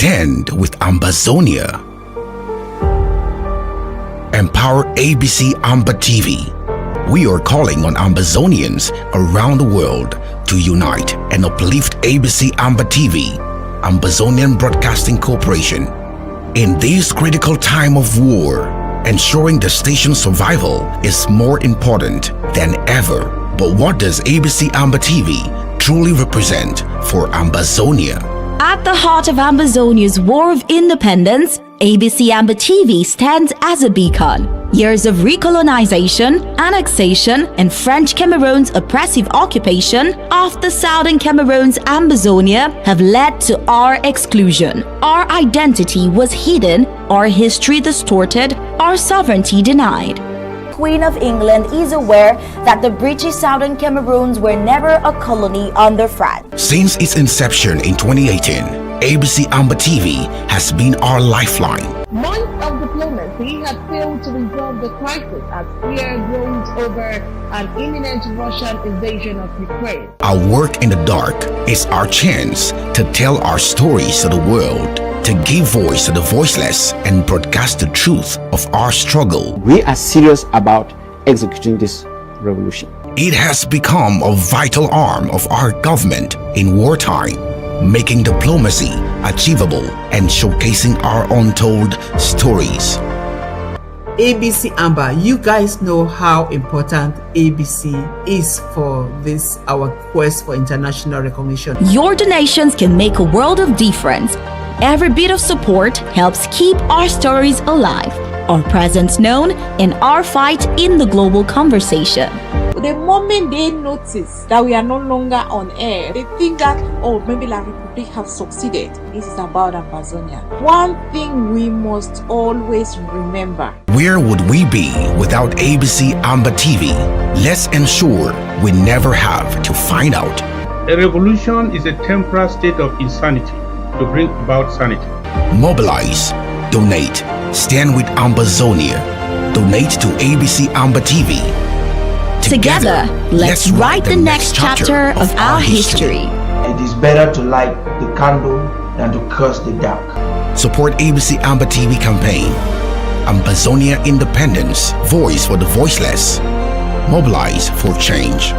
Stand with Ambazonia. Empower ABC Amba TV. We are calling on Ambazonians around the world to unite and uplift ABC Amba TV, Ambazonian Broadcasting Corporation. In this critical time of war, ensuring the station's survival is more important than ever. But what does ABC Amba TV truly represent for Ambazonia? At the heart of Ambazonia's war of independence, ABC Amba TV stands as a beacon. Years of recolonization, annexation, and French Cameroon's oppressive occupation of the southern Cameroon's Ambazonia have led to our exclusion. Our identity was hidden, our history distorted, our sovereignty denied. Queen of England is aware that the British Southern Cameroons were never a colony under France. Since its inception in 2018, ABC Amba TV has been our lifeline. Months of diplomacy have failed to resolve the crisis as fear grows over an imminent Russian invasion of Ukraine. Our work in the dark is our chance to tell our stories to the world, to give voice to the voiceless and broadcast the truth of our struggle. We are serious about executing this revolution. It has become a vital arm of our government in wartime, making diplomacy achievable and showcasing our untold stories. ABC Amba, you guys know how important ABC is for this, our quest for international recognition. Your donations can make a world of difference. Every bit of support helps keep our stories alive, our presence known, and our fight in the global conversation. The moment they notice that we are no longer on air, they think that, oh, maybe La Republic has succeeded. This is about Ambazonia. One thing we must always remember. Where would we be without ABC Amba TV? Let's ensure we never have to find out. A revolution is a temporary state of insanity to bring about sanity. Mobilize, donate, stand with Ambazonia. Donate to ABC Amba TV. Together, let's write the next chapter of our history. It is better to light the candle than to curse the dark. Support ABC Amba TV campaign. Ambazonia Independence, voice for the voiceless. Mobilize for change.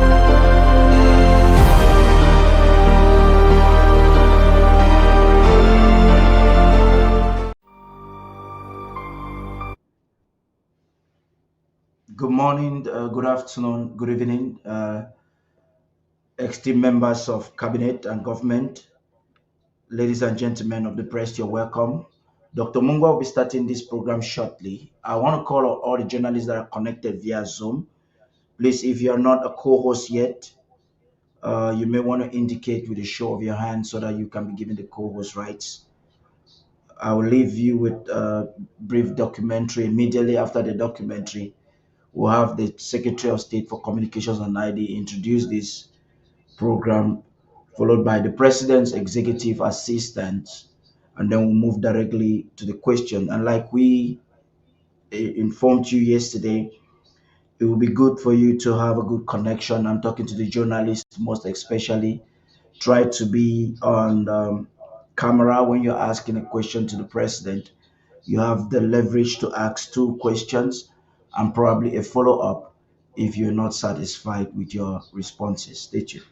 Good morning, good afternoon, good evening, esteemed members of cabinet and government, ladies and gentlemen of the press, you're welcome. Dr. Mungwa will be starting this program shortly. I want to call on all the journalists that are connected via Zoom. Please, if you are not a co-host yet, you may want to indicate with a show of your hand so that you can be given the co-host rights. I will leave you with a brief documentary. Immediately after the documentary, we'll have the Secretary of State for Communications and ID introduce this program, followed by the President's Executive Assistant, and then we'll move directly to the question. And like we informed you yesterday, it will be good for you to have a good connection. I'm talking to the journalists most especially. Try to be on camera when you're asking a question to the President. You have the leverage to ask 2 questions and probably a follow-up if you're not satisfied with your responses. Stay tuned.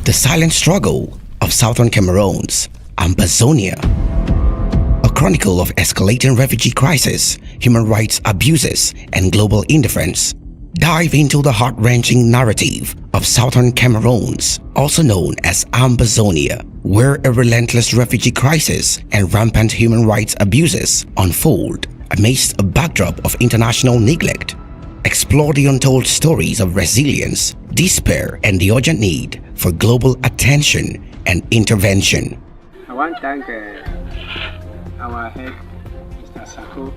The silent struggle of southern Cameroons, Ambazonia. A chronicle of escalating refugee crisis, human rights abuses, and global indifference. Dive into the heart-wrenching narrative of southern Cameroons, also known as Ambazonia, where a relentless refugee crisis and rampant human rights abuses unfold amidst a backdrop of international neglect. Explore the untold stories of resilience, despair, and the urgent need for global attention and intervention. I want to thank our head, Mr. Sako,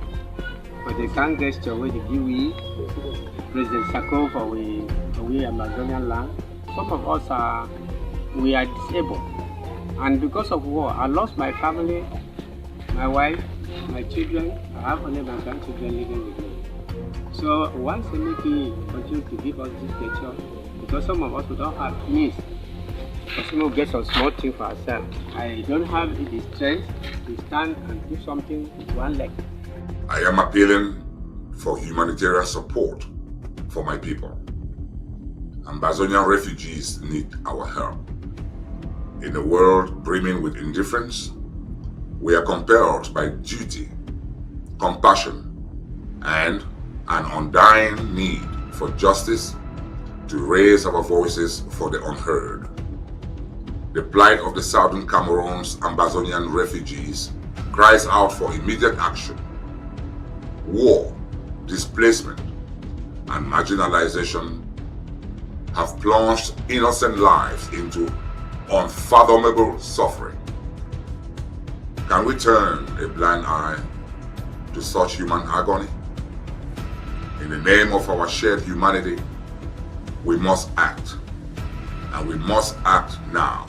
for the kind gesture we give President Sako for we Amazonian land. Some of us we are disabled, and because of war, I lost my family, my wife, my children. I have only my grandchildren living with me. So once they make me continue to give us this gesture, because some of us we don't have means we'll get some small thing for ourselves. I don't have the strength to stand and do something with one leg. I am appealing for humanitarian support for my people. Ambazonian refugees need our help. In a world brimming with indifference, we are compelled by duty, compassion, and an undying need for justice to raise our voices for the unheard. The plight of the southern Cameroons Ambazonian refugees cries out for immediate action. War, displacement, and marginalization have plunged innocent lives into unfathomable suffering. Can we turn a blind eye to such human agony? In the name of our shared humanity, we must act, and we must act now.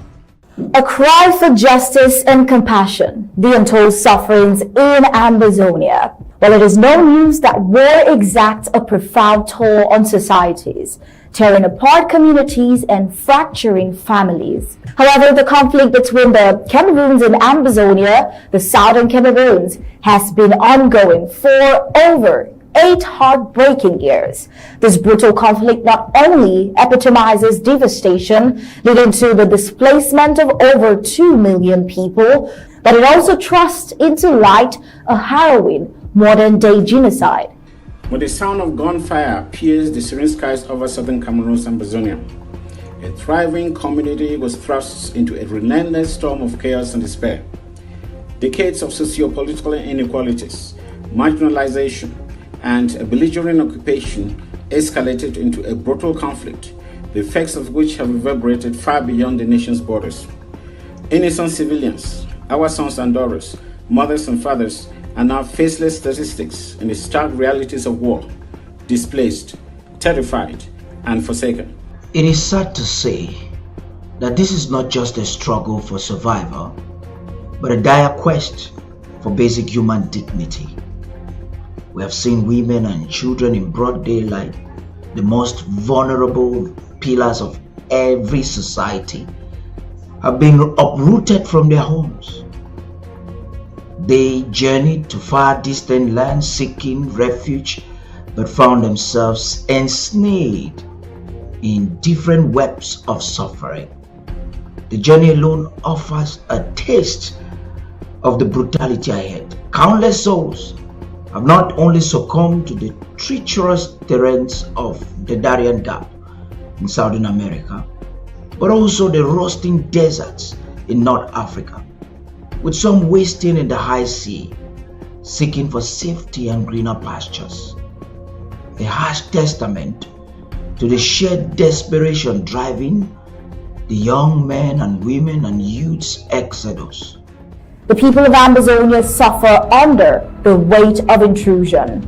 A cry for justice and compassion, the untold sufferings in Ambazonia. While it is no news that war exacts a profound toll on societies, tearing apart communities and fracturing families. However, the conflict between the Cameroons and Ambazonia, the southern Cameroons, has been ongoing for over 8 heartbreaking years. This brutal conflict not only epitomizes devastation, leading to the displacement of over 2 million people, but it also thrusts into light a harrowing modern-day genocide. When the sound of gunfire pierced the serene skies over southern Cameroon's Ambazonia, a thriving community was thrust into a relentless storm of chaos and despair. Decades of socio-political inequalities, marginalization, and a belligerent occupation escalated into a brutal conflict, the effects of which have reverberated far beyond the nation's borders. Innocent civilians, our sons and daughters, mothers and fathers, are now faceless statistics in the stark realities of war, displaced, terrified, and forsaken. It is sad to say that this is not just a struggle for survival, but a dire quest for basic human dignity. We have seen women and children in broad daylight, the most vulnerable pillars of every society, have been uprooted from their homes. They journeyed to far distant lands seeking refuge, but found themselves ensnared in different webs of suffering. The journey alone offers a taste of the brutality ahead. Countless souls have not only succumbed to the treacherous terrains of the Darien Gap in Southern America, but also the roasting deserts in North Africa, with some wasting in the high sea, seeking for safety and greener pastures. A harsh testament to the shared desperation driving the young men and women and youth's exodus. The people of Ambazonia suffer under the weight of intrusion,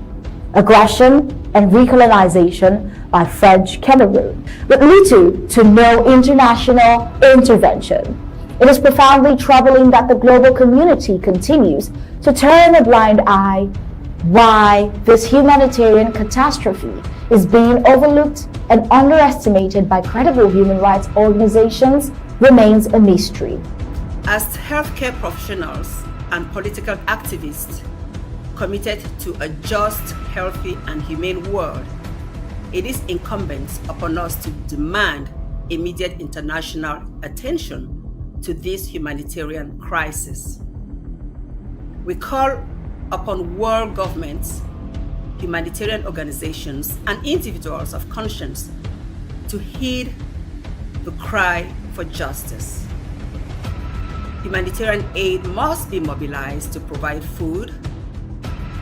aggression, and recolonization by French Cameroon, with little to no international intervention. It is profoundly troubling that the global community continues to turn a blind eye why this humanitarian catastrophe is being overlooked and underestimated by credible human rights organizations remains a mystery. As healthcare professionals and political activists committed to a just, healthy, and humane world, it is incumbent upon us to demand immediate international attention to this humanitarian crisis. We call upon world governments, humanitarian organizations, and individuals of conscience to heed the cry for justice. Humanitarian aid must be mobilized to provide food,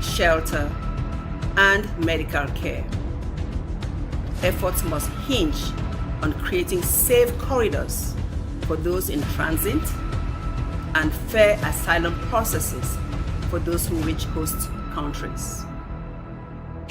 shelter, and medical care. Efforts must hinge on creating safe corridors for those in transit and fair asylum processes for those who reach host countries.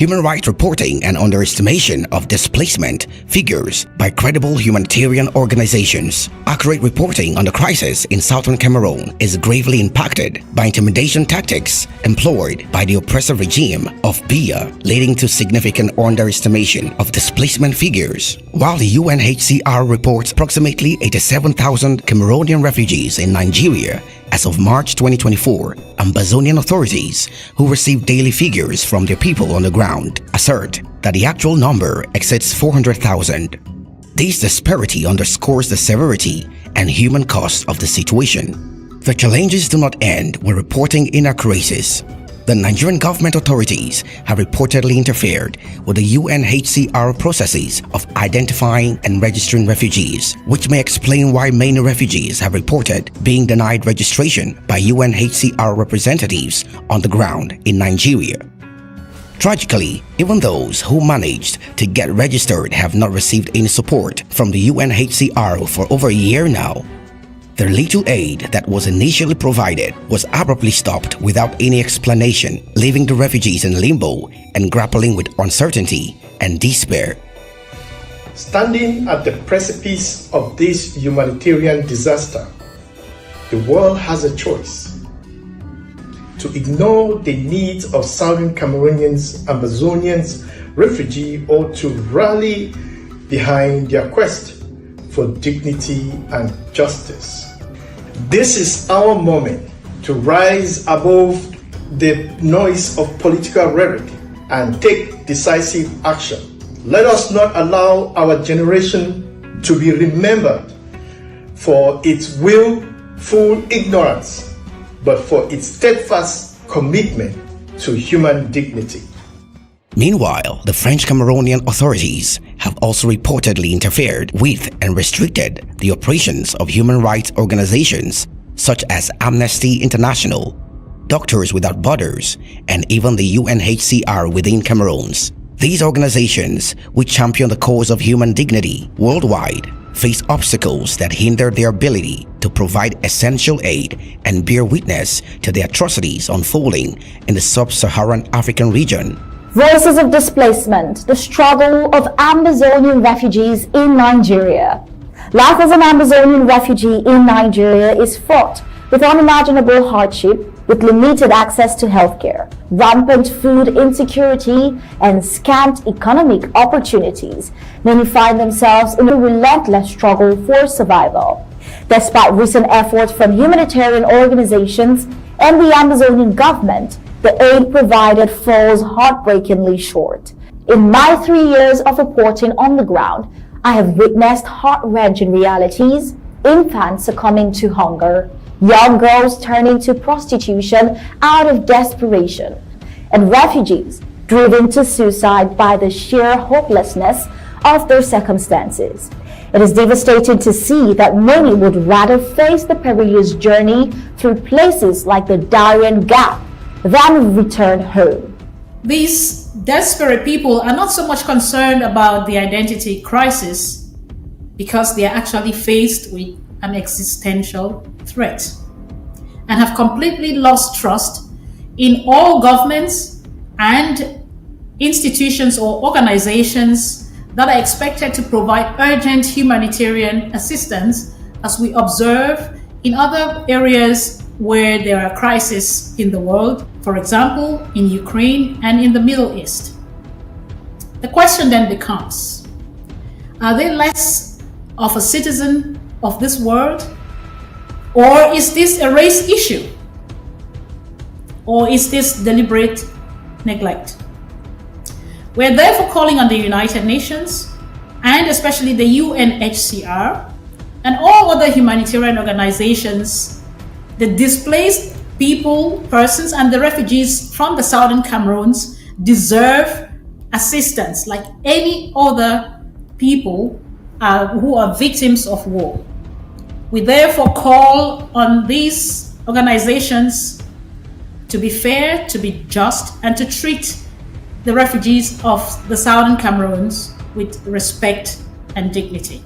Human rights reporting and underestimation of displacement figures by credible humanitarian organizations. Accurate reporting on the crisis in southern Cameroon is gravely impacted by intimidation tactics employed by the oppressive regime of Biya, leading to significant underestimation of displacement figures. While the UNHCR reports approximately 87,000 Cameroonian refugees in Nigeria as of March 2024, Ambazonian authorities, who receive daily figures from their people on the ground, assert that the actual number exceeds 400,000. This disparity underscores the severity and human cost of the situation. The challenges do not end with reporting inaccuracies. The Nigerian government authorities have reportedly interfered with the UNHCR processes of identifying and registering refugees, which may explain why many refugees have reported being denied registration by UNHCR representatives on the ground in Nigeria. Tragically, even those who managed to get registered have not received any support from the UNHCR for over a year now. The little aid that was initially provided was abruptly stopped without any explanation, leaving the refugees in limbo and grappling with uncertainty and despair. Standing at the precipice of this humanitarian disaster, the world has a choice: to ignore the needs of southern Cameroonians, Ambazonians, refugees, or to rally behind their quest for dignity and justice. This is our moment to rise above the noise of political rhetoric and take decisive action. Let us not allow our generation to be remembered for its willful ignorance, but for its steadfast commitment to human dignity. Meanwhile, the French Cameroonian authorities have also reportedly interfered with and restricted the operations of human rights organizations such as Amnesty International, Doctors Without Borders, and even the UNHCR within Cameroons. These organizations, which champion the cause of human dignity worldwide, face obstacles that hinder their ability to provide essential aid and bear witness to the atrocities unfolding in the sub-Saharan African region. Voices of displacement, the struggle of Ambazonian refugees in Nigeria. Life as an Ambazonian refugee in Nigeria is fraught with unimaginable hardship, with limited access to healthcare, rampant food insecurity, and scant economic opportunities. Many find themselves in a relentless struggle for survival. Despite recent efforts from humanitarian organizations and the Ambazonian government, the aid provided falls heartbreakingly short. In my 3 years of reporting on the ground, I have witnessed heart-wrenching realities: infants succumbing to hunger, young girls turning to prostitution out of desperation, and refugees driven to suicide by the sheer hopelessness of their circumstances. It is devastating to see that many would rather face the perilous journey through places like the Darien Gap than return home. These desperate people are not so much concerned about the identity crisis because they are actually faced with an existential threat and have completely lost trust in all governments and institutions or organizations that are expected to provide urgent humanitarian assistance, as we observe in other areas where there are crises in the world, for example, in Ukraine and in the Middle East. The question then becomes, are they less of a citizen of this world? Or is this a race issue? Or is this deliberate neglect? We're therefore calling on the United Nations, and especially the UNHCR, and all other humanitarian organizations, the displaced persons, and the refugees from the southern Cameroons deserve assistance like any other people who are victims of war. We therefore call on these organizations to be fair, to be just, and to treat the refugees of the southern Cameroons with respect and dignity,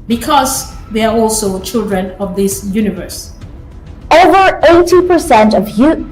because they are also children of this universe. Over 80% of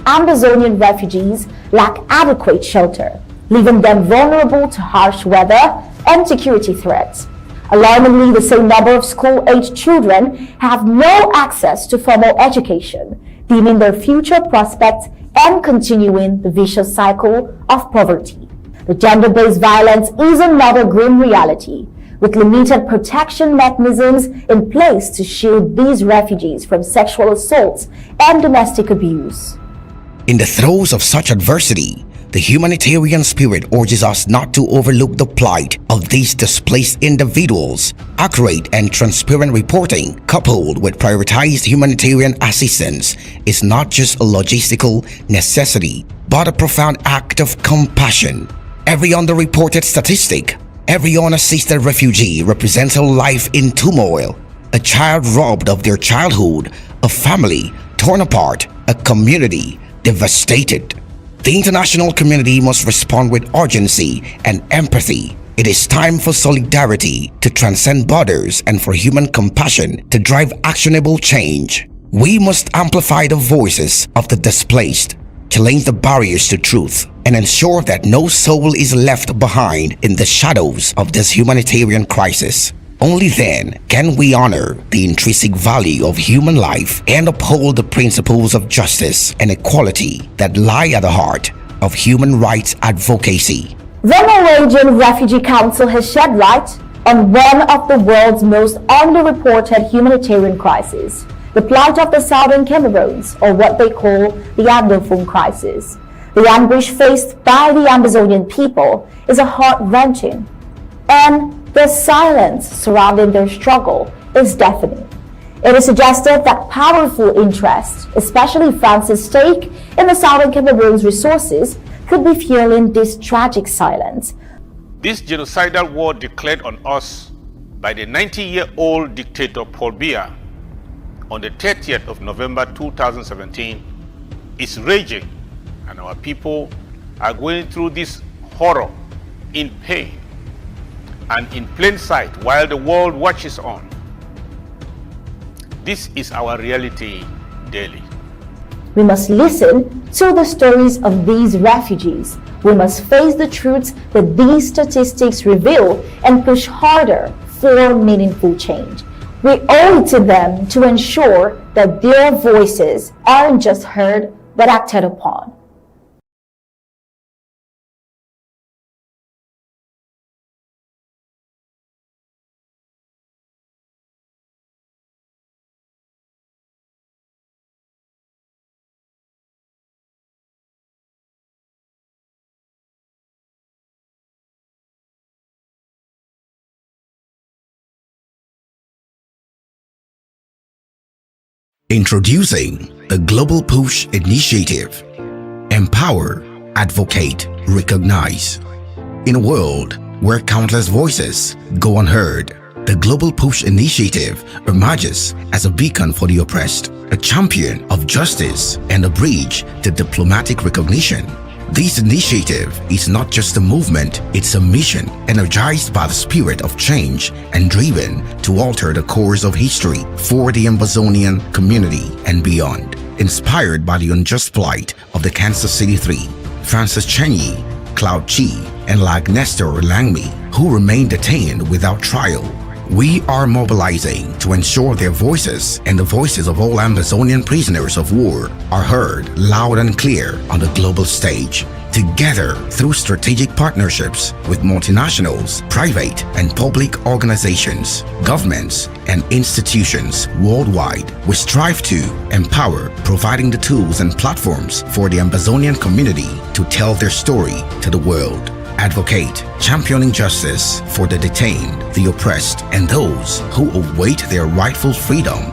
Ambazonian refugees lack adequate shelter. leaving them vulnerable to harsh weather and security threats. Alarmingly, the same number of school-aged children have no access to formal education, dimming their future prospects and continuing the vicious cycle of poverty. The gender-based violence is another grim reality, with limited protection mechanisms in place to shield these refugees from sexual assaults and domestic abuse. In the throes of such adversity, the humanitarian spirit urges us not to overlook the plight of these displaced individuals. Accurate and transparent reporting, coupled with prioritized humanitarian assistance, is not just a logistical necessity, but a profound act of compassion. Every underreported statistic, every unassisted refugee represents a life in turmoil, a child robbed of their childhood, a family torn apart, a community devastated. The international community must respond with urgency and empathy. It is time for solidarity to transcend borders and for human compassion to drive actionable change. We must amplify the voices of the displaced, challenge the barriers to truth, and ensure that no soul is left behind in the shadows of this humanitarian crisis. Only then can we honor the intrinsic value of human life and uphold the principles of justice and equality that lie at the heart of human rights advocacy. The Norwegian Refugee Council has shed light on one of the world's most underreported humanitarian crises, the plight of the southern Cameroons, or what they call the Anglophone crisis. The anguish faced by the Ambazonian people is a heart-wrenching, and the silence surrounding their struggle is deafening. It is suggested that powerful interests, especially France's stake in the southern Cameroon's resources, could be fueling this tragic silence. This genocidal war declared on us by the 90-year-old dictator Paul Biya on the 30th of November 2017 is raging, and our people are going through this horror in pain and in plain sight while the world watches on. This is our reality daily. We must listen to the stories of these refugees. We must face the truths that these statistics reveal and push harder for meaningful change. We owe it to them to ensure that their voices aren't just heard but acted upon. Introducing the Global Push Initiative. Empower, advocate, recognize. In a world where countless voices go unheard, the Global Push Initiative emerges as a beacon for the oppressed, a champion of justice, and a bridge to diplomatic recognition. This initiative is not just a movement, it's a mission energized by the spirit of change and driven to alter the course of history for the Ambazonian community and beyond. Inspired by the unjust plight of the Kansas City Three, Francis Cheney, Cloud Chi, and Lag Nestor Langmi, who remain detained without trial, we are mobilizing to ensure their voices and the voices of all Ambazonian prisoners of war are heard loud and clear on the global stage. Together, through strategic partnerships with multinationals, private and public organizations, governments, and institutions worldwide, we strive to empower, providing the tools and platforms for the Ambazonian community to tell their story to the world. Advocate, championing justice for the detained, the oppressed, and those who await their rightful freedom.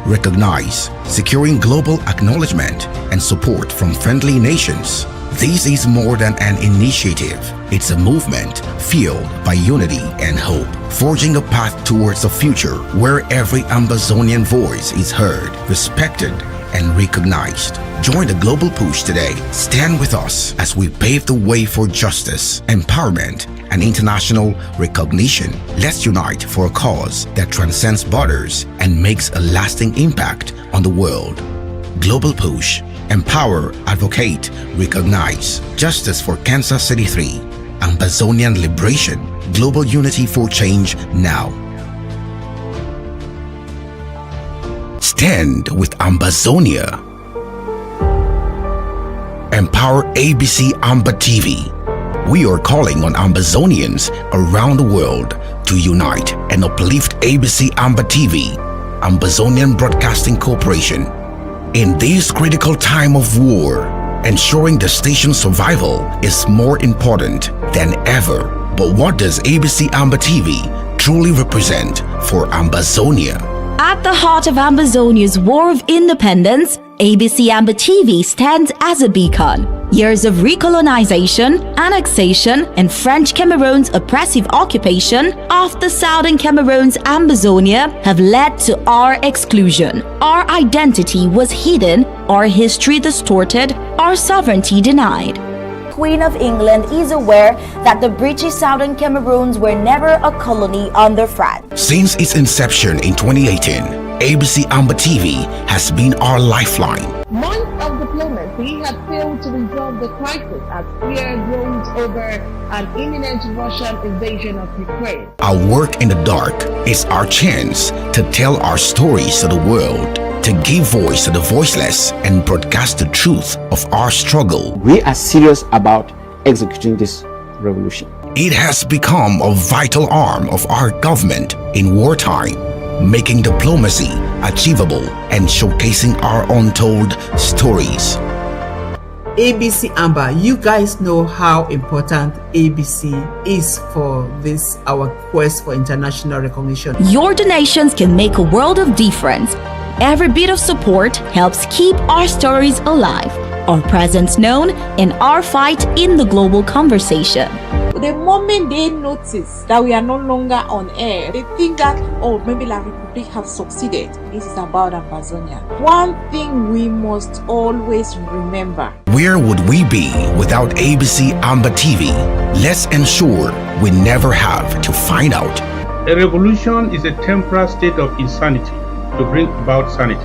Recognize, securing global acknowledgement and support from friendly nations. This is more than an initiative. It's a movement fueled by unity and hope, forging a path towards a future where every Ambazonian voice is heard, respected, and recognized. Join the global push today. Stand with us as we pave the way for justice, empowerment, and international recognition. Let's unite for a cause that transcends borders and makes a lasting impact on the world. Global Push. Empower, advocate, recognize. Justice for Kansas City 3. Ambazonian liberation. Global unity for change now. Stand with Ambazonia. Empower ABC Amba TV. We are calling on Ambazonians around the world to unite and uplift ABC Amba TV, Ambazonian Broadcasting Corporation. In this critical time of war, ensuring the station's survival is more important than ever. But what does ABC Amba TV truly represent for Ambazonia? At the heart of Ambazonia's war of independence, ABC Amba TV stands as a beacon. Years of recolonization, annexation, and French Cameroons' oppressive occupation of the southern Cameroons' Ambazonia have led to our exclusion. Our identity was hidden, our history distorted, our sovereignty denied. Queen of England is aware that the British Southern Cameroons were never a colony under France. Since its inception in 2018, ABC Amba TV has been our lifeline. Months of diplomacy have failed to resolve the crisis as fear grows over an imminent Russian invasion of Ukraine. Our work in the dark is our chance to tell our stories to the world, to give voice to the voiceless, and broadcast the truth of our struggle. We are serious about executing this revolution. It has become a vital arm of our government in wartime, making diplomacy achievable and showcasing our untold stories. ABC Amba, you guys know how important ABC is for this, our quest for international recognition. Your donations can make a world of difference. Every bit of support helps keep our stories alive, our presence known, and our fight in the global conversation. The moment they notice that we are no longer on air, they think that, oh, maybe La Republique has succeeded. This is about Ambazonia. One thing we must always remember. Where would we be without ABC Amba TV? Let's ensure we never have to find out. A revolution is a temporary state of insanity to bring about sanity.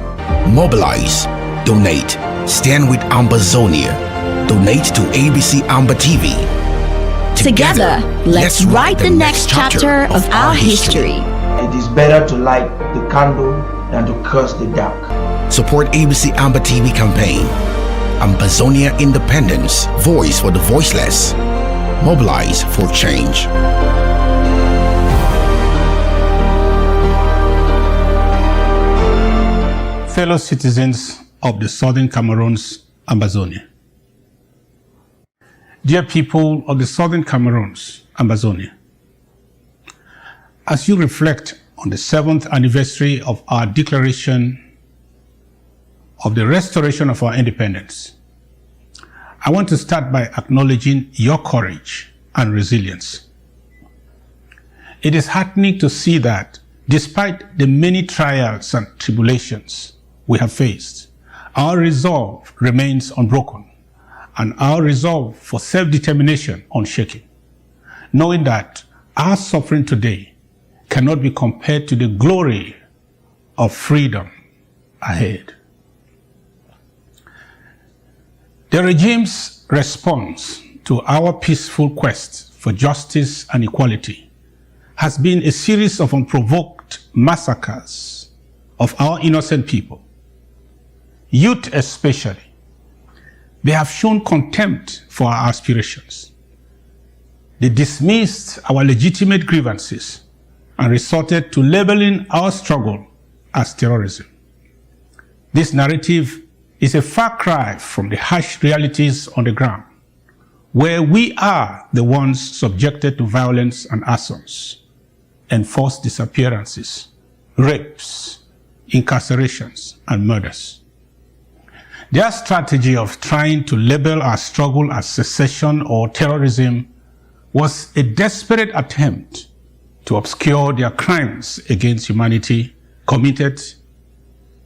Mobilize, donate, stand with Ambazonia, donate to ABC Amba TV. Together, let's write the next chapter of our history. It is better to light the candle than to curse the dark. Support ABC Amba TV campaign. Ambazonia Independence, voice for the voiceless. Mobilize for change. Fellow citizens of the southern Cameroons, Ambazonia. Dear people of the southern Cameroons, Ambazonia, as you reflect on the 7th anniversary of our declaration of the restoration of our independence, I want to start by acknowledging your courage and resilience. It is heartening to see that despite the many trials and tribulations we have faced, our resolve remains unbroken, and our resolve for self-determination unshaken, knowing that our suffering today cannot be compared to the glory of freedom ahead. The regime's response to our peaceful quest for justice and equality has been a series of unprovoked massacres of our innocent people, youth especially. They have shown contempt for our aspirations. They dismissed our legitimate grievances and resorted to labeling our struggle as terrorism. This narrative is a far cry from the harsh realities on the ground, where we are the ones subjected to violence and assaults, enforced disappearances, rapes, incarcerations, and murders. Their strategy of trying to label our struggle as secession or terrorism was a desperate attempt to obscure their crimes against humanity committed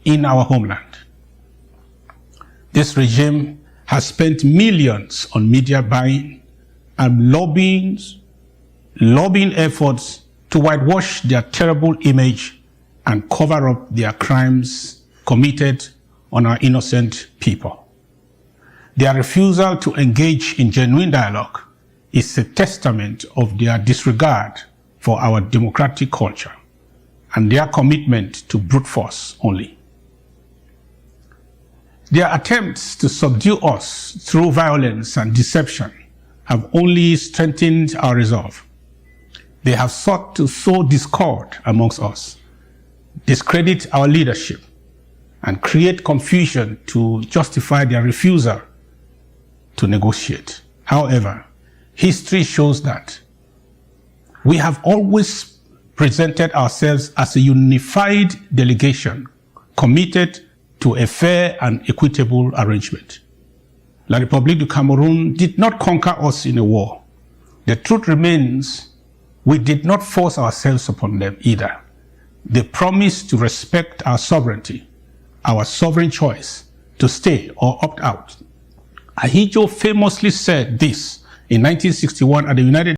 in our homeland. This regime has spent millions on media buying and lobbying efforts to whitewash their terrible image and cover up their crimes committed on our innocent people. Their refusal to engage in genuine dialogue is a testament of their disregard for our democratic culture and their commitment to brute force only. Their attempts to subdue us through violence and deception have only strengthened our resolve. They have sought to sow discord amongst us, discredit our leadership, and create confusion to justify their refusal to negotiate. However, history shows that we have always presented ourselves as a unified delegation committed to a fair and equitable arrangement. La République du Cameroon did not conquer us in a war. The truth remains, we did not force ourselves upon them either. They promised to respect our sovereignty, our sovereign choice to stay or opt out. Ahidjo famously said this in 1961 at the United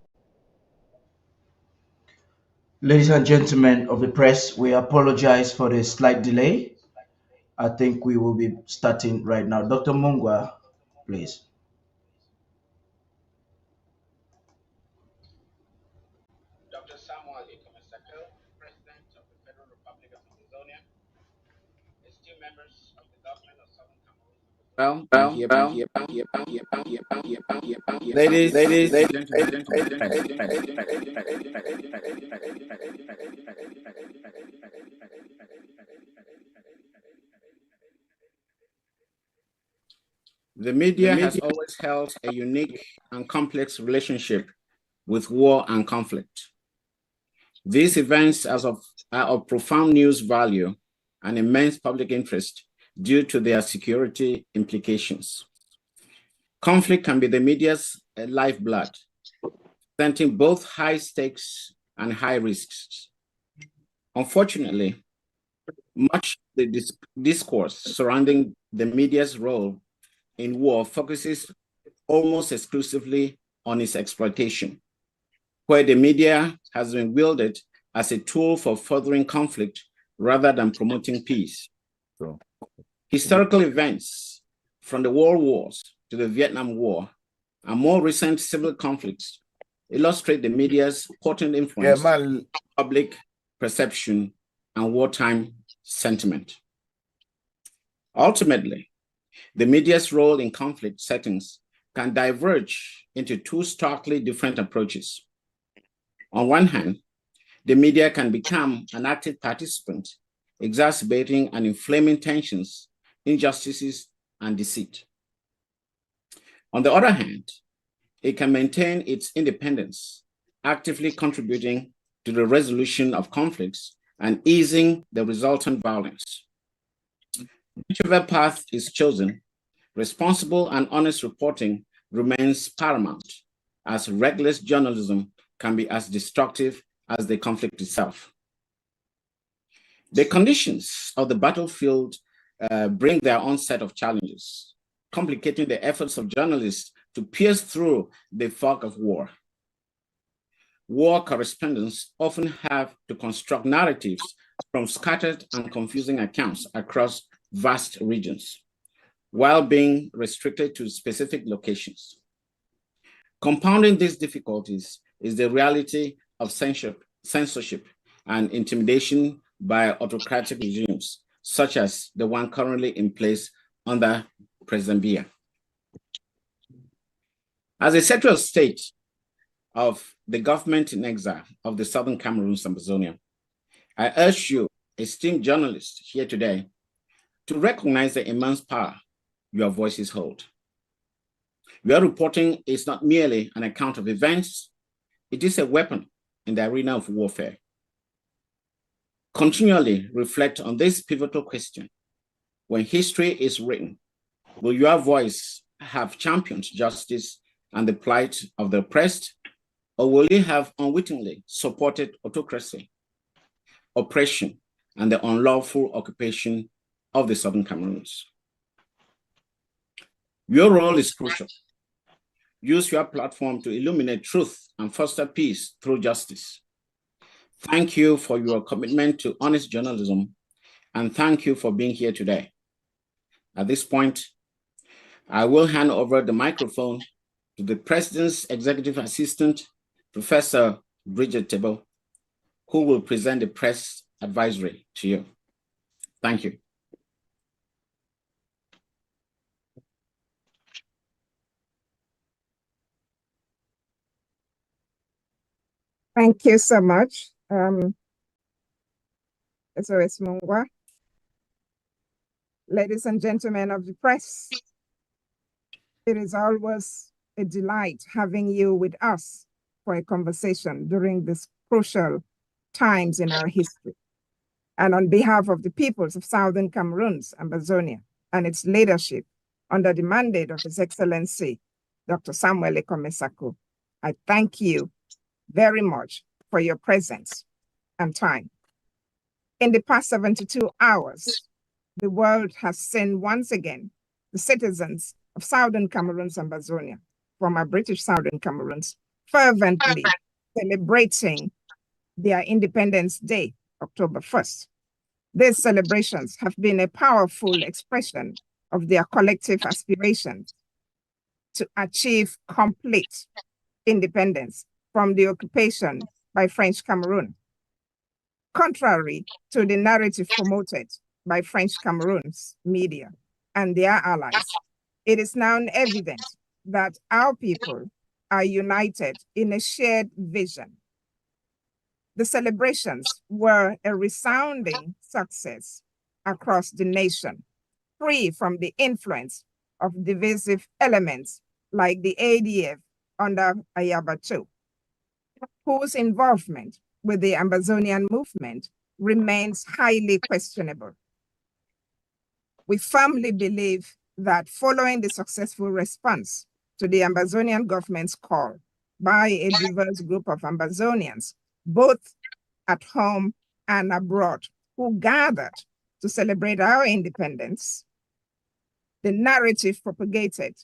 Ladies and gentlemen of the press, we apologize for the slight delay. I think we will be starting right now. Dr. Mungwa, please. Dr. Samuel Ikomesako, President of the Federal Republic of Ambazonia, esteemed members of the government of Southern Cameroon. Ladies, the media has always held a unique and complex relationship with war and conflict. These events are of profound news value and immense public interest due to their security implications. Conflict can be the media's lifeblood, presenting both high stakes and high risks. Unfortunately, much of the discourse surrounding the media's role in war focuses almost exclusively on its exploitation, where the media has been wielded as a tool for furthering conflict rather than promoting peace. So, historical events from the World Wars to the Vietnam War and more recent civil conflicts illustrate the media's potent influence on public perception and wartime sentiment. Ultimately, the media's role in conflict settings can diverge into two starkly different approaches. On one hand, the media can become an active participant, exacerbating and inflaming tensions, injustices, and deceit. On the other hand, it can maintain its independence, actively contributing to the resolution of conflicts and easing the resultant violence. Whichever path is chosen, responsible and honest reporting remains paramount, as reckless journalism can be as destructive as the conflict itself. The conditions of the battlefield bring their own set of challenges, complicating the efforts of journalists to pierce through the fog of war. War correspondents often have to construct narratives from scattered and confusing accounts across vast regions, while being restricted to specific locations. Compounding these difficulties is the reality of censorship and intimidation by autocratic regimes, such as the one currently in place under President Biya. As a secretary of state of the government in exile of the Southern Cameroons, Ambazonia, I urge you, esteemed journalists here today, to recognize the immense power your voices hold. Your reporting is not merely an account of events, it is a weapon in the arena of warfare. Continually reflect on this pivotal question. When history is written, will your voice have championed justice and the plight of the oppressed, or will you have unwittingly supported autocracy, oppression, and the unlawful occupation of the Southern Cameroons? Your role is crucial. Use your platform to illuminate truth and foster peace through justice. Thank you for your commitment to honest journalism, and thank you for being here today. At this point, I will hand over the microphone to the President's Executive Assistant, Professor Bridget Tebo, who will present the press advisory to you. Thank you. Thank you so much, SOS Mungwa. Ladies and gentlemen of the press, it is always a delight having you with us for a conversation during these crucial times in our history. And on behalf of the peoples of Southern Cameroons, Ambazonia, and its leadership, under the mandate of His Excellency, Dr. Samuel Ekomesako, I thank you very much for your presence and time. In the past 72 hours, the world has seen once again the citizens of Southern Cameroons, Ambazonia, former British Southern Cameroons, fervently celebrating their Independence Day, October 1st. These celebrations have been a powerful expression of their collective aspirations to achieve complete independence from the occupation by French Cameroon. Contrary to the narrative promoted by French Cameroon's media and their allies, it is now evident that our people are united in a shared vision. The celebrations were a resounding success across the nation, free from the influence of divisive elements like the ADF under Ayaba II, whose involvement with the Ambazonian movement remains highly questionable. We firmly believe that following the successful response to the Ambazonian government's call by a diverse group of Ambazonians, both at home and abroad, who gathered to celebrate our independence, the narrative propagated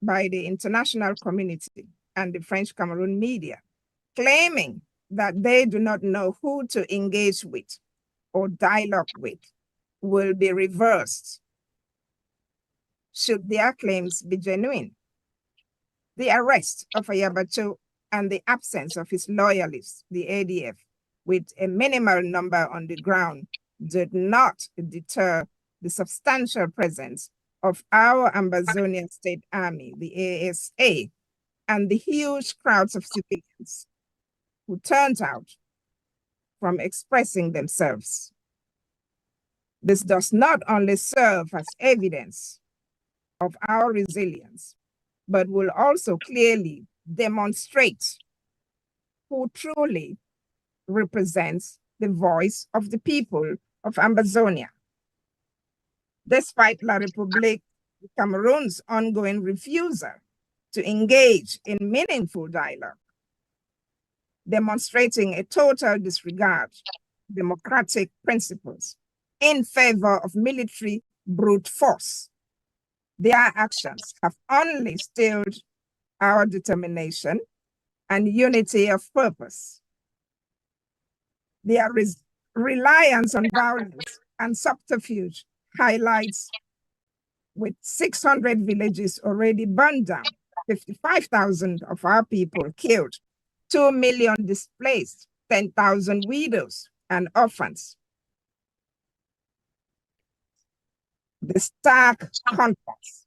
by the international community and the French Cameroon media, claiming that they do not know who to engage with or dialogue with, will be reversed should their claims be genuine. The arrest of Ayaba II and the absence of his loyalists, the ADF, with a minimal number on the ground, did not deter the substantial presence of our Ambazonia State Army, the ASA, and the huge crowds of civilians who turned out from expressing themselves. This does not only serve as evidence of our resilience, but will also clearly demonstrate who truly represents the voice of the people of Ambazonia. Despite La République Cameroon's ongoing refusal to engage in meaningful dialogue, demonstrating a total disregard of democratic principles in favor of military brute force, their actions have only stilled our determination and unity of purpose. Their reliance on violence and subterfuge highlights, with 600 villages already burned down, 55,000 of our people killed, 2 million displaced, 10,000 widows and orphans. The stark contrast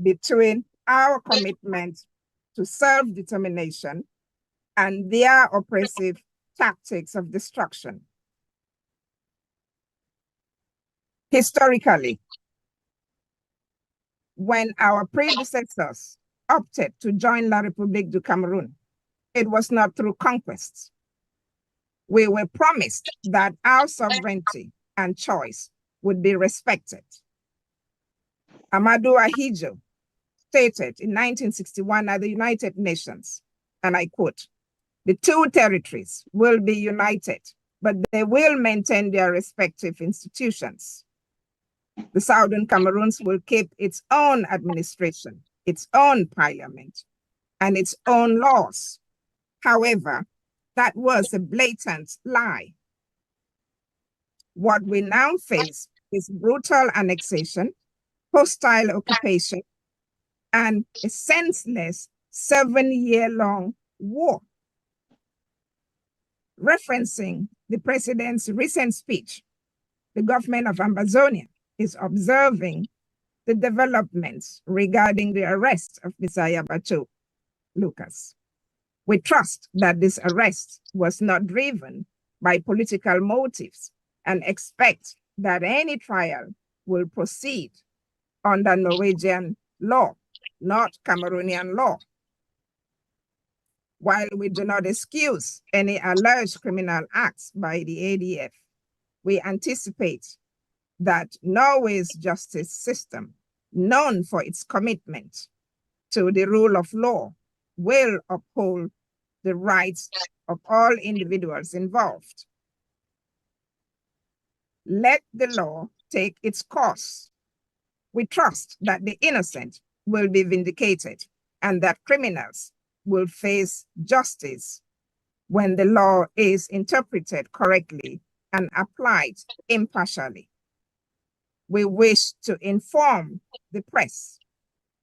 between our commitment to self-determination and their oppressive tactics of destruction. Historically, when our predecessors opted to join La République du Cameroun, it was not through conquests. We were promised that our sovereignty and choice would be respected. Amadou Ahidjo stated in 1961 at the United Nations, and I quote, "The two territories will be united, but they will maintain their respective institutions. The Southern Cameroons will keep its own administration, its own parliament, and its own laws." However, that was a blatant lie. What we now face is brutal annexation, hostile occupation, and a senseless 7-year-long war. Referencing the president's recent speech, the government of Ambazonia is observing the developments regarding the arrest of Messiah Bacho Lucas. We trust that this arrest was not driven by political motives and expect that any trial will proceed under Norwegian law, not Cameroonian law. While we do not excuse any alleged criminal acts by the ADF, we anticipate that Norway's justice system, known for its commitment to the rule of law, will uphold the rights of all individuals involved. Let the law take its course. We trust that the innocent will be vindicated and that criminals will face justice when the law is interpreted correctly and applied impartially. We wish to inform the press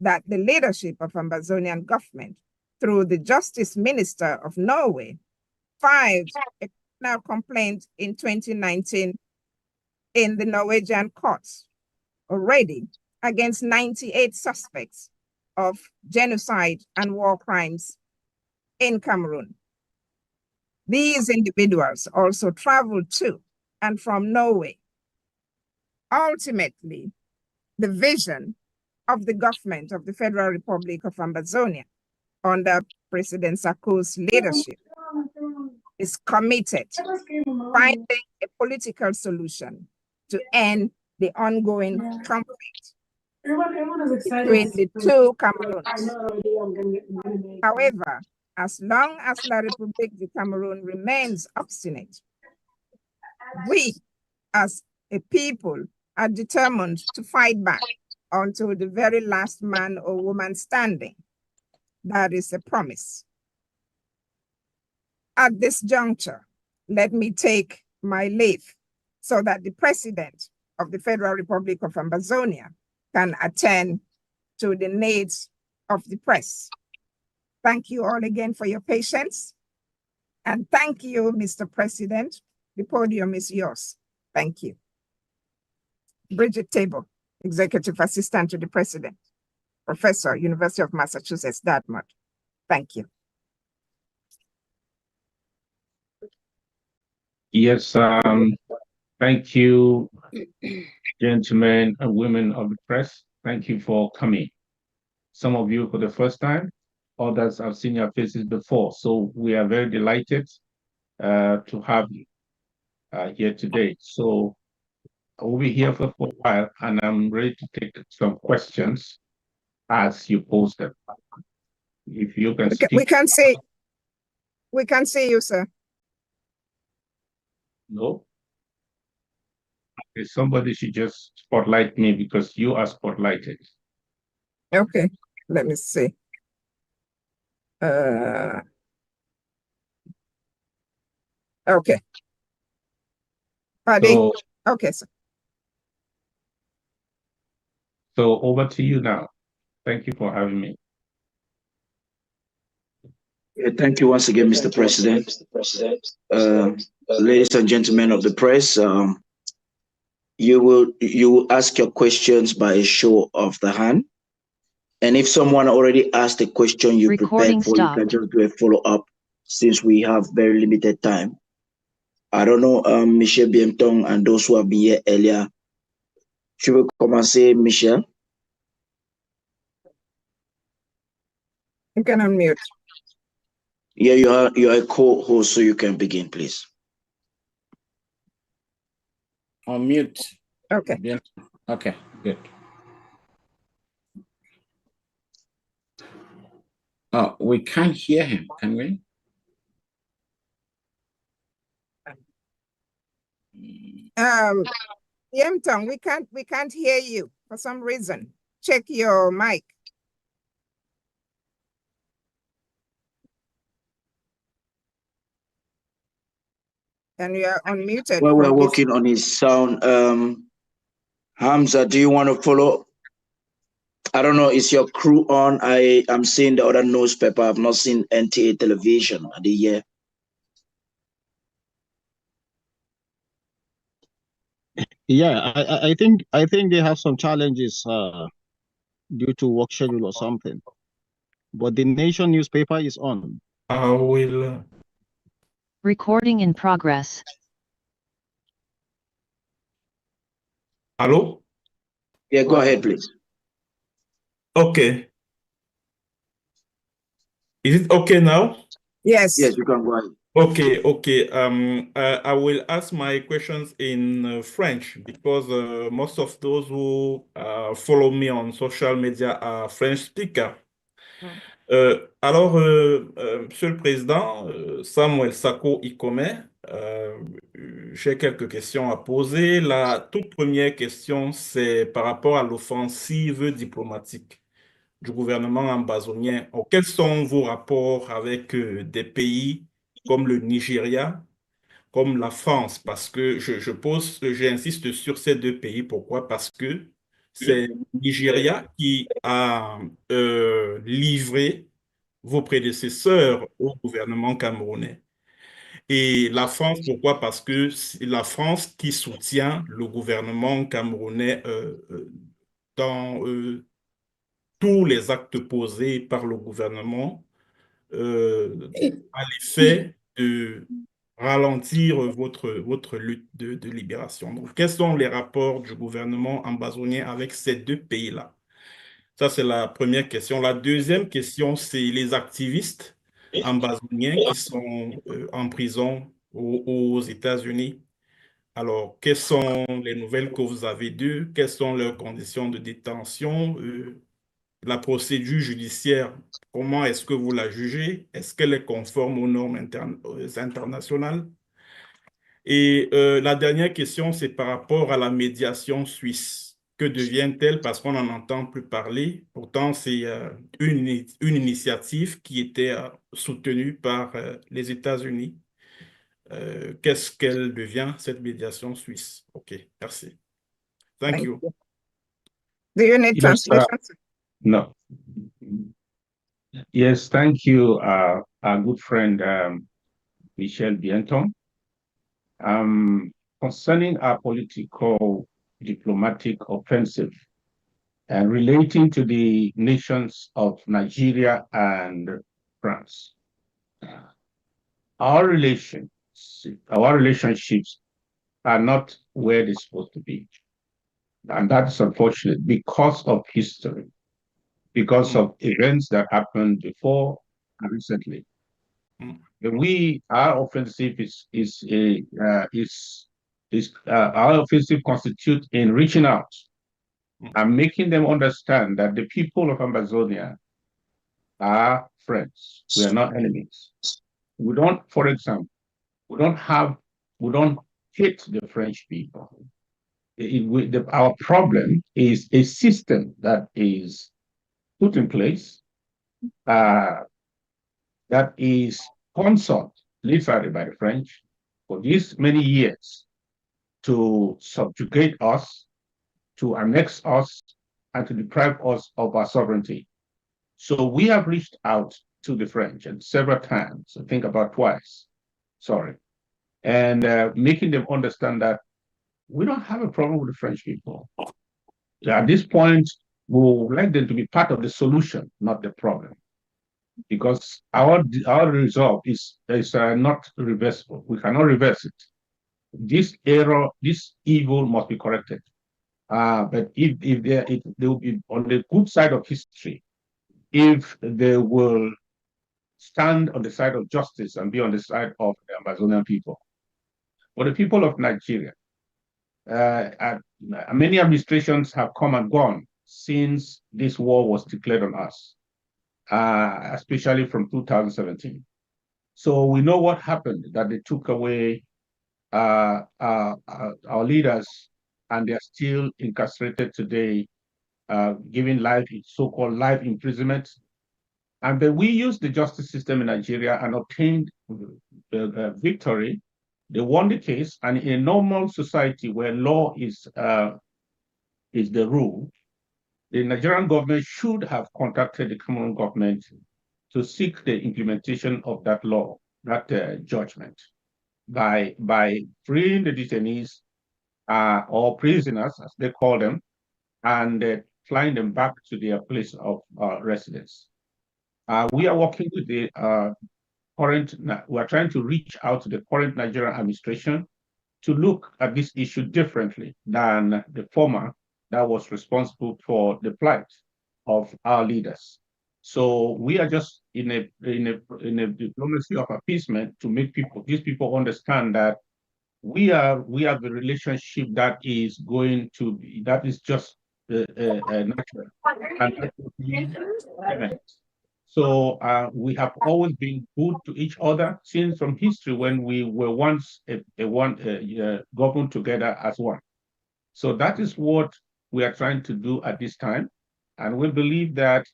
that the leadership of Ambazonian government, through the Justice Minister of Norway, filed a criminal complaint in 2019 in the Norwegian courts already against 98 suspects of genocide and war crimes in Cameroon. These individuals also traveled to and from Norway. Ultimately, the vision of the government of the Federal Republic of Ambazonia under President Sako's leadership is committed to finding a political solution to end the ongoing conflict between the two Cameroons. However, as long as La République du Cameroon remains obstinate, we as a people are determined to fight back until the very last man or woman standing. That is a promise. At this juncture, let me take my leave so that the President of the Federal Republic of Ambazonia can attend to the needs of the press. Thank you all again for your patience. And thank you, Mr. President. The podium is yours. Thank you. Bridget Table, Executive Assistant to the President, Professor, University of Massachusetts, Dartmouth. Thank you. Yes, thank you, gentlemen and women of the press. Thank you for coming. Some of you for the first time, others have seen your faces before. So we are very delighted to have you here today. So I will be here for a while and I'm ready to take some questions as you pose them. If you can speak. We can see you, sir. No? Okay, somebody should just spotlight me because you are spotlighted. Okay, let me see. Okay. So, okay, sir. So over to you now. Thank you for having me. Thank you once again, Mr. President. Ladies and gentlemen of the press, you will ask your questions by a show of the hand. And if someone already asked a question you prepared for, you can just do a follow-up since we have very limited time. I don't know, Michel Bientong and those who have been here earlier. Tu veux commencer, Michel? You can unmute. Yeah, you are a co-host, so you can begin, please. Unmute. Okay. Yeah. Okay, good. Oh, we can't hear him, can we? Yemtong, we can't hear you for some reason. Check your mic. And you are unmuted. Well, we're working on his sound. Hamza, do you want to follow? I don't know, is your crew on? I am seeing the other newspaper. I've not seen NTA television at the year. Yeah, I think they have some challenges due to work schedule or something. But the Nation newspaper is on. I will. Recording in progress. Hello? Yeah, go ahead, please. Okay. Is it okay now? Yes. Yes, you can go ahead. Okay, okay. I will ask my questions in French because most of those who follow me on social media are French speakers. Alors, Monsieur le Président, Samuel Sako Ikome, j'ai quelques questions à poser. La toute première question, c'est par rapport à l'offensive diplomatique du gouvernement ambazonien. Quels sont vos rapports avec des pays comme le Nigeria, comme la France? Parce que j'insiste sur ces deux pays. Pourquoi? Parce que c'est le Nigeria qui a livré vos prédécesseurs au gouvernement camerounais. Et la France, pourquoi? Parce que c'est la France qui soutient le gouvernement camerounais dans tous les actes posés par le gouvernement à l'effet de ralentir votre lutte de libération. Donc, quels sont les rapports du gouvernement ambazonien avec ces deux pays-là? Ça, c'est la première question. La deuxième question, c'est les activistes ambazoniens qui sont en prison aux États-Unis. Alors, quelles sont les nouvelles que vous avez d'eux? Quelles sont leurs conditions de détention? La procédure judiciaire, comment est-ce que vous la jugez? Est-ce qu'elle est conforme aux normes internationales? Et la dernière question, c'est par rapport à la médiation suisse. Que devient-elle? Parce qu'on n'en entend plus parler. Pourtant, c'est une initiative qui était soutenue par les États-Unis. Qu'est-ce qu'elle devient, cette médiation suisse? OK, merci. Thank you. Do you need Yes, translation? no. Yes, thank you, our good friend Michel Bienton. Concerning our political diplomatic offensive and relating to the nations of Nigeria and France, our relationships are not where they're supposed to be. And that's unfortunate because of history, because of events that happened before and recently. Our offensive our offensive constitutes in reaching out and making them understand that the people of Ambazonia are friends. We are not enemies. We don't, for example, we don't hate the French people. Our problem is a system that is put in place that is sponsored literally by the French for these many years to subjugate us, to annex us, and to deprive us of our sovereignty. So we have reached out to the French and several times, I think about twice, and making them understand that we don't have a problem with the French people. At this point, we would like them to be part of the solution, not the problem, because our resolve is not reversible. We cannot reverse it. This error, this evil must be corrected. But if they will be on the good side of history, if they will stand on the side of justice and be on the side of the Amazonian people. For the people of Nigeria, many administrations have come and gone since this war was declared on us, especially from 2017. So we know what happened, that they took away our leaders, and they're still incarcerated today, given so-called life imprisonment. And then we used the justice system in Nigeria and obtained victory. They won the case, and in a normal society where law is the rule, the Nigerian government should have contacted the Cameroon government to seek the implementation of that law, that judgment, by freeing the detainees or prisoners, as they call them, and flying them back to their place of residence. We are working with the we are trying to reach out to the current Nigerian administration to look at this issue differently than the former that was responsible for the plight of our leaders. So we are just in a diplomacy of appeasement to make these people understand that we have a relationship that is going to be, that is just natural, and that will be event. So we have always been good to each other since from history when we were once governed together as one. So that is what we are trying to do at this time. And we believe that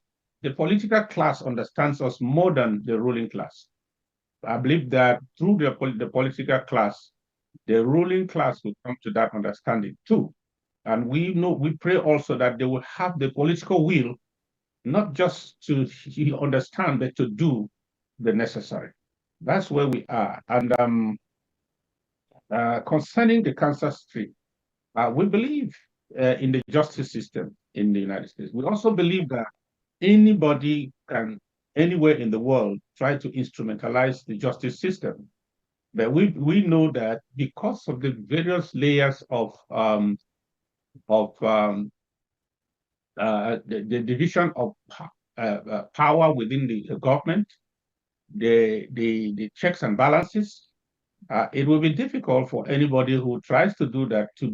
the political class understands us more than the ruling class. I believe that through the political class, the ruling class will come to that understanding too. And we pray also that they will have the political will, not just to understand, but to do the necessary. That's where we are. And concerning the cancer street, we believe in the justice system in the United States. We also believe that anybody can, anywhere in the world, try to instrumentalize the justice system. But we know that because of the various layers of the division of power within the government, the checks and balances, it will be difficult for anybody who tries to do that to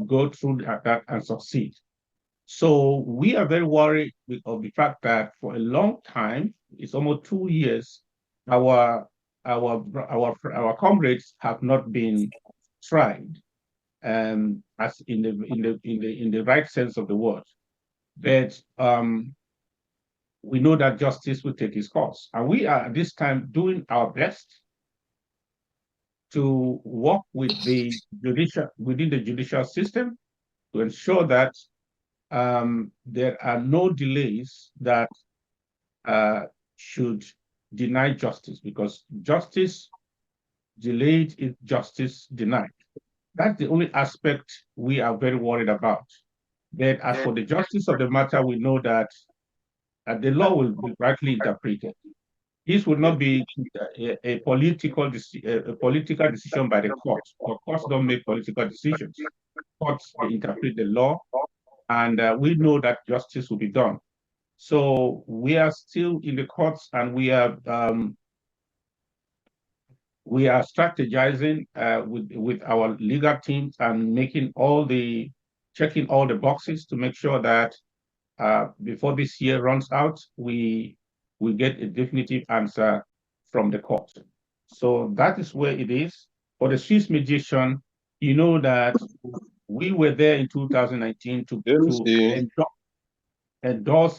go through that and succeed. So we are very worried of the fact that for a long time, it's almost 2 years, our comrades have not been tried, as in the right sense of the word. But we know that justice will take its course, and we are at this time doing our best to work with within the judicial system to ensure that there are no delays that should deny justice, because justice delayed is justice denied. That's the only aspect we are very worried about. But as for the justice of the matter, we know that the law will be rightly interpreted. This will not be a political decision by the courts. The courts don't make political decisions. Courts, they interpret the law, and we know that justice will be done. So we are still in the courts, and we are strategizing with our legal teams and checking all the boxes to make sure that before this year runs out, we get a definitive answer from the court. So that is where it is. For the Swiss mediation, you know that we were there in 2019 to endorse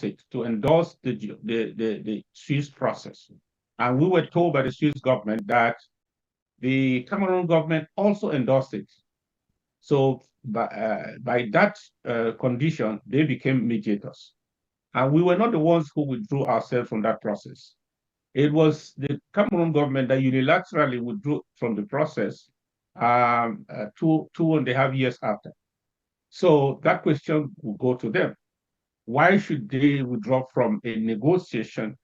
the Swiss process. And we were told by the Swiss government that the Cameroon government also endorsed it. So by that condition, they became mediators. And we were not the ones who withdrew ourselves from that process. It was the Cameroon government that unilaterally withdrew from the process 2.5 years after. So that question will go to them. Why should they withdraw from a negotiation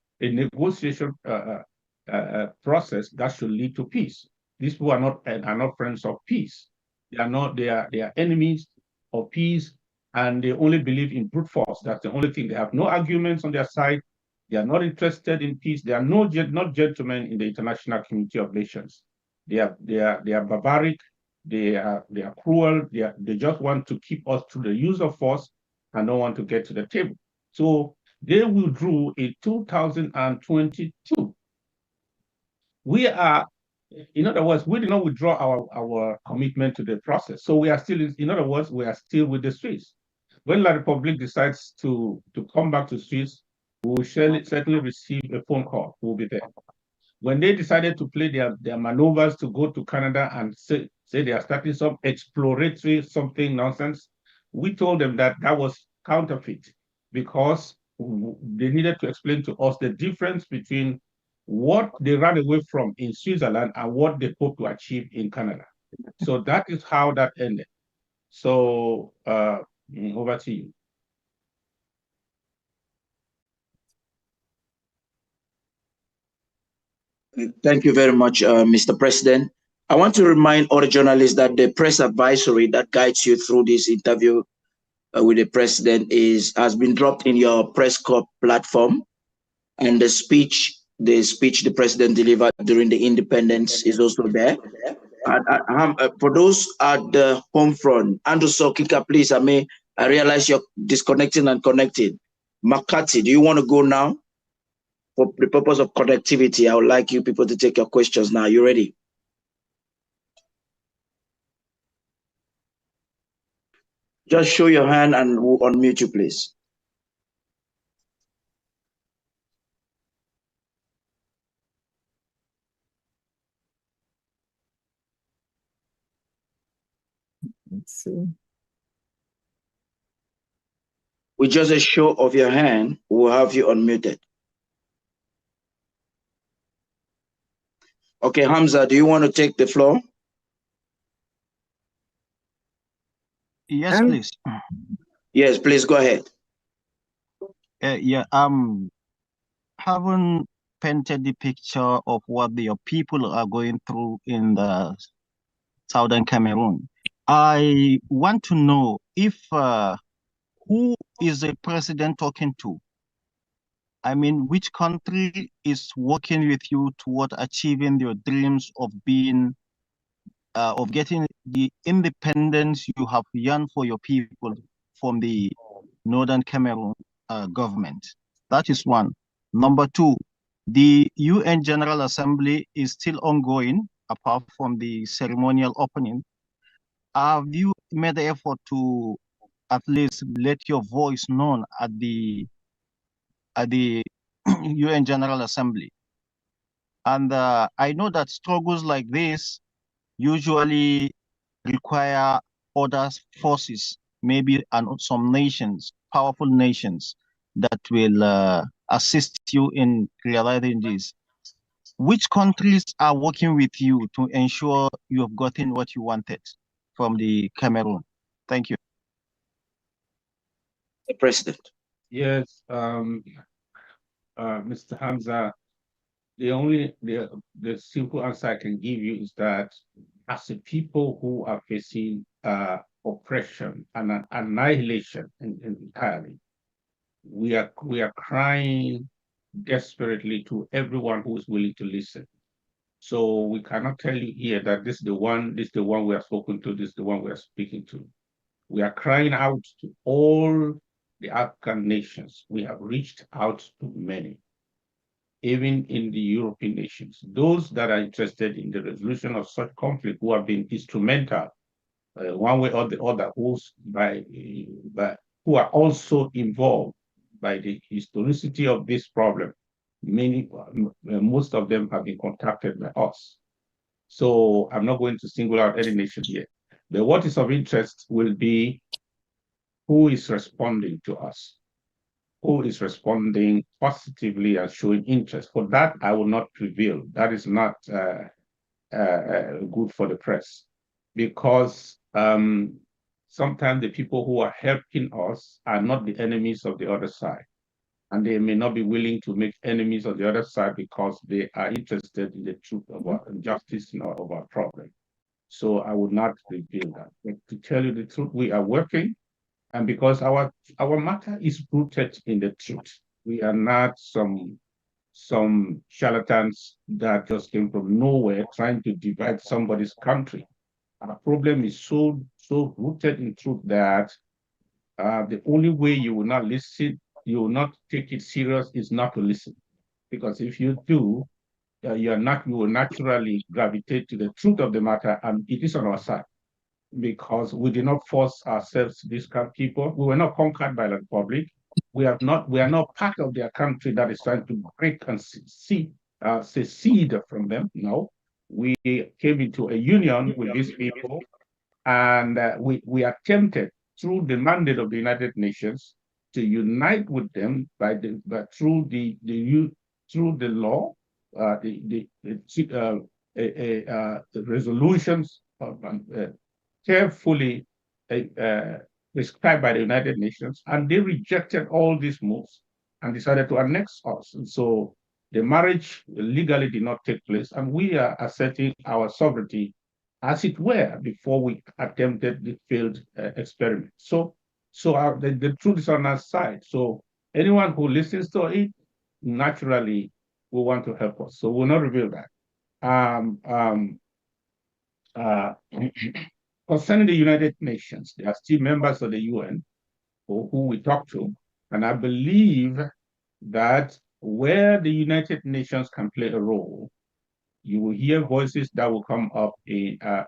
process that should lead to peace? These people are not friends of peace. They are enemies of peace, and they only believe in brute force. That's the only thing. They have no arguments on their side. They are not interested in peace. They are not gentlemen in the international community of nations. They are barbaric. They are cruel. They just want to keep us to the use of force and don't want to get to the table. So they withdrew in 2022. We are, in other words, we did not withdraw our commitment to the process. So we are still, in other words, we are still with the Swiss. When La Republique decides to come back to Swiss, we will certainly receive a phone call. We'll be there. When they decided to play their maneuvers to go to Canada and say they are starting some exploratory something nonsense, we told them that was counterfeit, because they needed to explain to us the difference between what they ran away from in Switzerland and what they hope to achieve in Canada. So that is how that ended. So over to you. Thank you very much, Mr. President. I want to remind all the journalists that the press advisory that guides you through this interview with the president has been dropped in your press corps platform, and the speech the president delivered during the independence is also there. For those at the home front, Andrew Sokika, please, I realize you're disconnecting and connecting. Makati, do you want to go now? For the purpose of connectivity, I would like you people to take your questions now. You ready? Just show your hand and we'll unmute you, please. Let's see. With just a show of your hand, we'll have you unmuted. Okay, Hamza, do you want to take the floor? Yes, please. Yes, please go ahead. Yeah, haven't painted the picture of what the people are going through in the southern Cameroon. I want to know if who is the president talking to? I mean, which country is working with you toward achieving your dreams of being, of getting the independence you have yearned for your people from the Northern Cameroon government? That is one. Number two, the UN General Assembly is still ongoing, apart from the ceremonial opening. Have you made the effort to at least let your voice known at the UN General Assembly? And I know that struggles like this usually require other forces, maybe some nations, powerful nations, that will assist you in realizing this. Which countries are working with you to ensure you have gotten what you wanted from the Cameroon? Thank you. The President. Yes, Mr. Hamza, the simple answer I can give you is that as a people who are facing oppression and annihilation entirely, we are crying desperately to everyone who is willing to listen. So we cannot tell you here that this is the one we are spoken to, this is the one we are speaking to. We are crying out to all the African nations. We have reached out to many, even in the European nations. Those that are interested in the resolution of such conflict, who have been instrumental one way or the other, who are also involved by the historicity of this problem. Most of them have been contacted by us. So I'm not going to single out any nation here. But what is of interest will be who is responding to us, who is responding positively and showing interest. For that, I will not prevail. That is not good for the press, because sometimes the people who are helping us are not the enemies of the other side. And they may not be willing to make enemies of the other side because they are interested in the truth of our justice of our problem. So I would not reveal that. But to tell you the truth, we are working, and because our matter is rooted in the truth. We are not some charlatans that just came from nowhere trying to divide somebody's country. Our problem is so rooted in truth that the only way you will not listen, you will not take it serious, is not to listen. Because if you do, you will naturally gravitate to the truth of the matter, and it is on our side. Because we did not force ourselves to these people. We were not conquered by the Republic. We are not part of their country that is trying to break and secede from them. No, we came into a union with these people, and we attempted through the mandate of the United Nations to unite with them through the law, the resolutions carefully prescribed by the United Nations, and they rejected all these moves and decided to annex us. And so the marriage legally did not take place, and we are asserting our sovereignty, as it were, before we attempted the failed experiment. So the truth is on our side. So anyone who listens to it, naturally, will want to help us. So we'll not reveal that. Concerning the United Nations, they are still members of the UN who we talk to, and I believe that where the United Nations can play a role, you will hear voices that will come up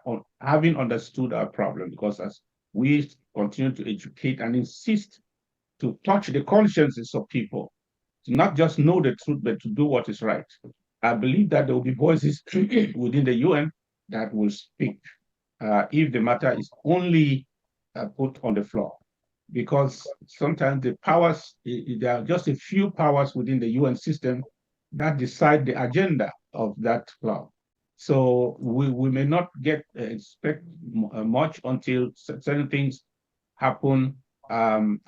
on having understood our problem, because as we continue to educate and insist to touch the consciences of people, to not just know the truth, but to do what is right, I believe that there will be voices within the UN that will speak if the matter is only put on the floor. Because sometimes the powers, there are just a few powers within the UN system that decide the agenda of that club. So we may not expect much until certain things happen, and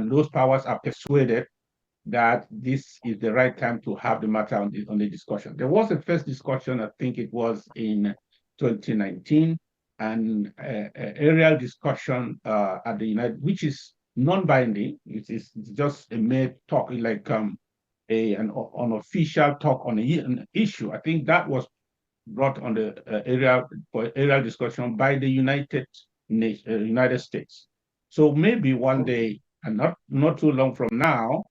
those powers are persuaded that this is the right time to have the matter on the discussion. There was a first discussion, I think it was in 2019, and aerial discussion at the United, which is non-binding. It is just a mere talk, like an unofficial talk on an issue. I think that was brought on the aerial discussion by the United States. So maybe one day, and not too long from now,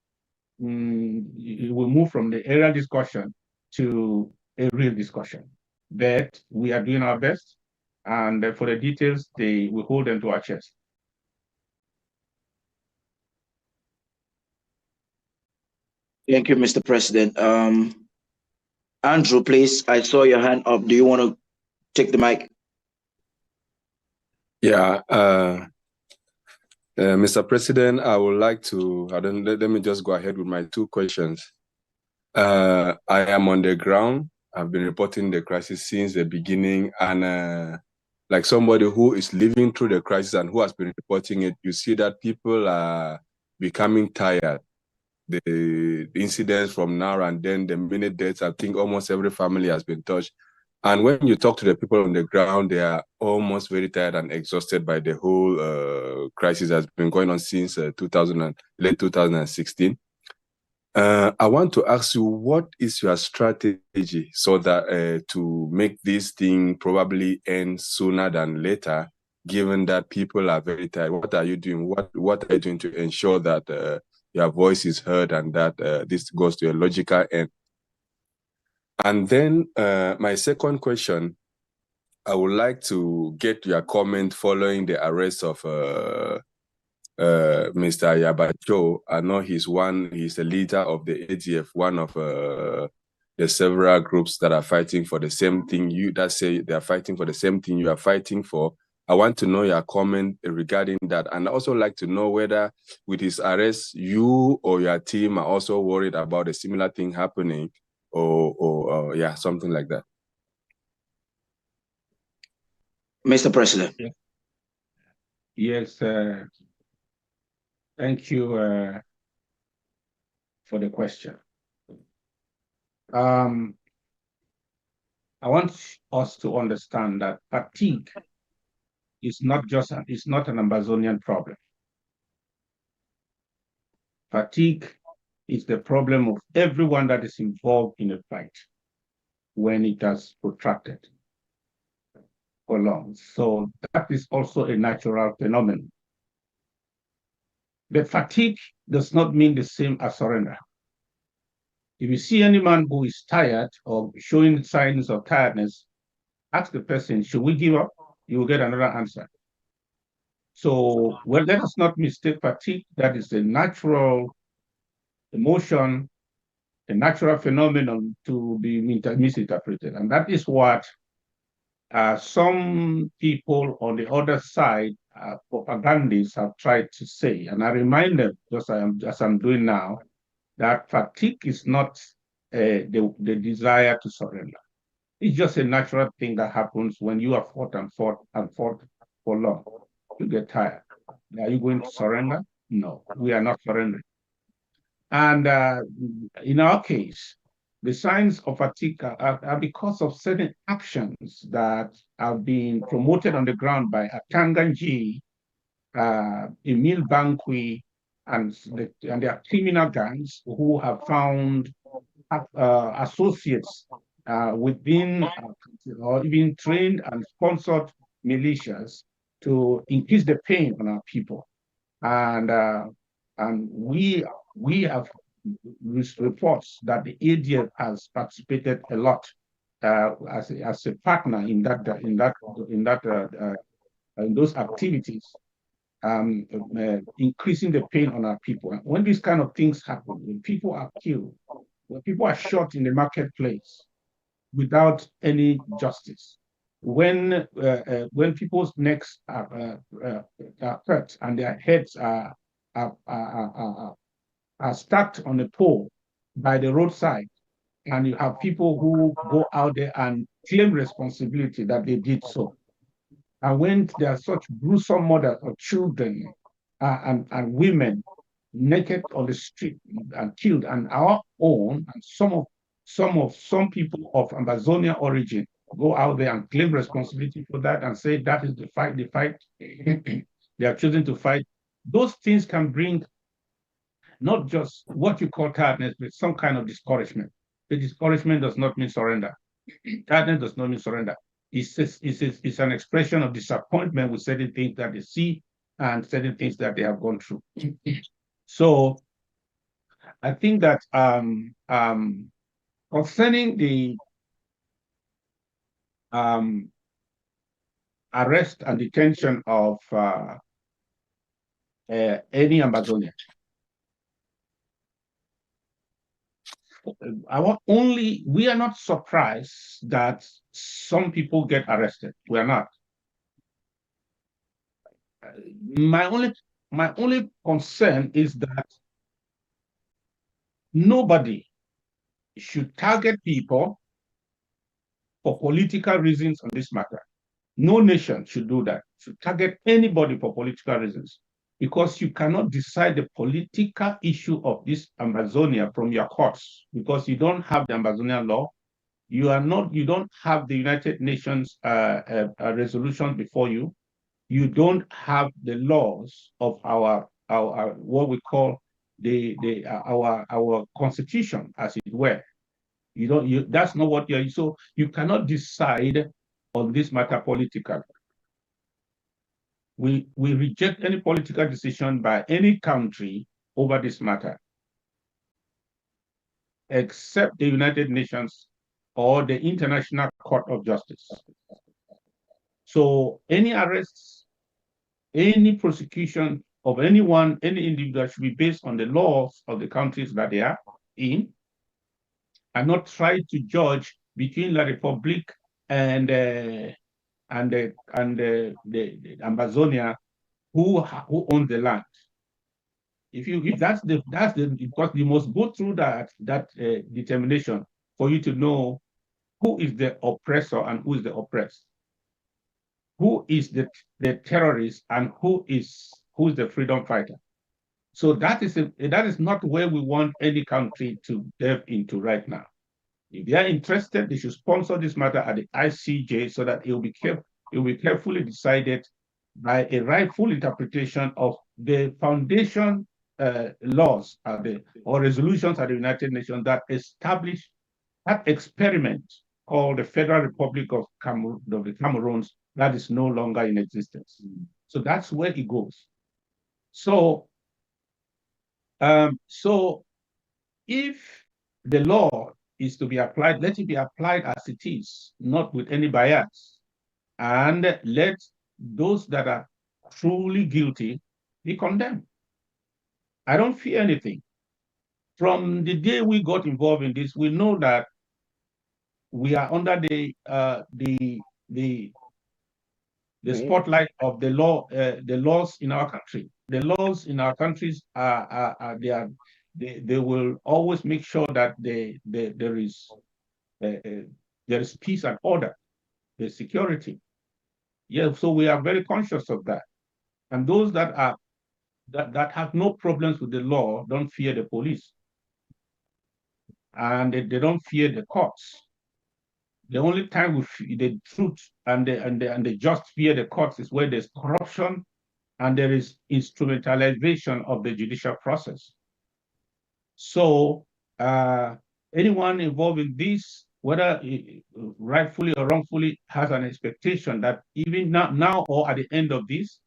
it will move from the aerial discussion to a real discussion. But we are doing our best, and for the details, we hold them to our chest. Thank you, Mr. President. Andrew, please, I saw your hand up. Do you want to take the mic? Yeah, Mr. President, I would like to, let me just go ahead with my two questions. I am on the ground. I've been reporting the crisis since the beginning, and like somebody who is living through the crisis and who has been reporting it, you see that people are becoming tired. The incidents from now and then, the minute deaths, I think almost every family has been touched. And when you talk to the people on the ground, they are almost very tired and exhausted by the whole crisis that's been going on since late 2016. I want to ask you, what is your strategy so that to make this thing probably end sooner than later, given that people are very tired? What are you doing? What are you doing to ensure that your voice is heard and that this goes to a logical end? And then my second question, I would like to get your comment following the arrest of Mr. Yabacho. I know he's the leader of the ADF, one of the several groups that are fighting for the same thing. They are fighting for the same thing you are fighting for. I want to know your comment regarding that, and I also like to know whether with his arrest, you or your team are also worried about a similar thing happening, or yeah, something like that. Mr. President. Yes, thank you for the question. I want us to understand that fatigue is not an Ambazonian problem. Fatigue is the problem of everyone that is involved in a fight when it has protracted for long. So that is also a natural phenomenon. But fatigue does not mean the same as surrender. If you see any man who is tired or showing signs of tiredness, ask the person, should we give up? You will get another answer. So, well, let us not mistake fatigue. That is a natural emotion, a natural phenomenon to be misinterpreted. And that is what some people on the other side propagandists have tried to say, and I remind them, just as I'm doing now, that fatigue is not the desire to surrender. It's just a natural thing that happens when you have fought and fought and fought for long. You get tired. Are you going to surrender? No, we are not surrendering. And in our case, the signs of fatigue are because of certain actions that have been promoted on the ground by Atanganji, Emil Bankwi, and their criminal gangs who have found associates within or even trained and sponsored militias to increase the pain on our people. And we have reports that the ADF has participated a lot as a partner in those activities, increasing the pain on our people. And when these kind of things happen, when people are killed, when people are shot in the marketplace without any justice, when people's necks are hurt and their heads are stuck on a pole by the roadside, and you have people who go out there and claim responsibility that they did so. And when there are such gruesome murders of children and women naked on the street and killed, and our own, and some people of Ambazonia origin go out there and claim responsibility for that and say that is the fight they have chosen to fight. Those things can bring not just what you call tiredness, but some kind of discouragement. The discouragement does not mean surrender. Tiredness does not mean surrender. It's an expression of disappointment with certain things that they see and certain things that they have gone through. So I think that concerning the arrest and detention of any Ambazonian, we are not surprised that some people get arrested. We are not. My only concern is that nobody should target people for political reasons on this matter. No nation should do that, should target anybody for political reasons, because you cannot decide the political issue of this Ambazonia from your courts, because you don't have the Ambazonian law. You don't have the United Nations resolution before you. You don't have the laws of our what we call our constitution, as it were. That's not what you're. So you cannot decide on this matter politically. We reject any political decision by any country over this matter, except the United Nations or the International Court of Justice. So any arrests, any prosecution of anyone, any individual should be based on the laws of the countries that they are in, and not try to judge between La Republique and the Ambazonia who owns the land. If that's because you must go through that determination for you to know who is the oppressor and who is the oppressed, who is the terrorist and who is the freedom fighter. So that is not where we want any country to delve into right now. If they are interested, they should sponsor this matter at the ICJ so that it will be carefully decided by a rightful interpretation of the foundation laws or resolutions at the United Nations that establish that experiment called the Federal Republic of the Cameroons that is no longer in existence. So that's where it goes. So if the law is to be applied, let it be applied as it is, not with any bias, and let those that are truly guilty be condemned. I don't fear anything. From the day we got involved in this, we know that we are under the the spotlight of the laws in our country. The laws in our countries they will always make sure that there is peace and order, there's security. Yeah, so we are very conscious of that. And those that have no problems with the law don't fear the police, and they don't fear the courts. The only time the truth and the just fear the courts is where there's corruption and there is instrumentalization of the judicial process. So anyone involved in this, whether rightfully or wrongfully, has an expectation that even now or at the end of this,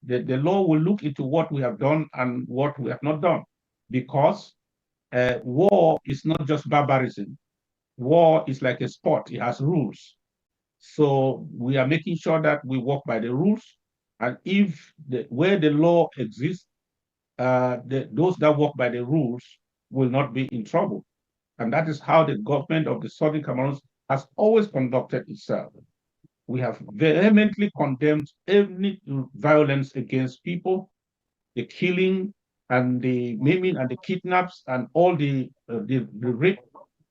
the law will look into what we have done and what we have not done, because war is not just barbarism. War is like a sport, it has rules. So we are making sure that we work by the rules, and if where the law exists, those that work by the rules will not be in trouble. And that is how the government of the Southern Cameroons has always conducted itself. We have vehemently condemned any violence against people, the killing and the maiming and the kidnaps and all the rape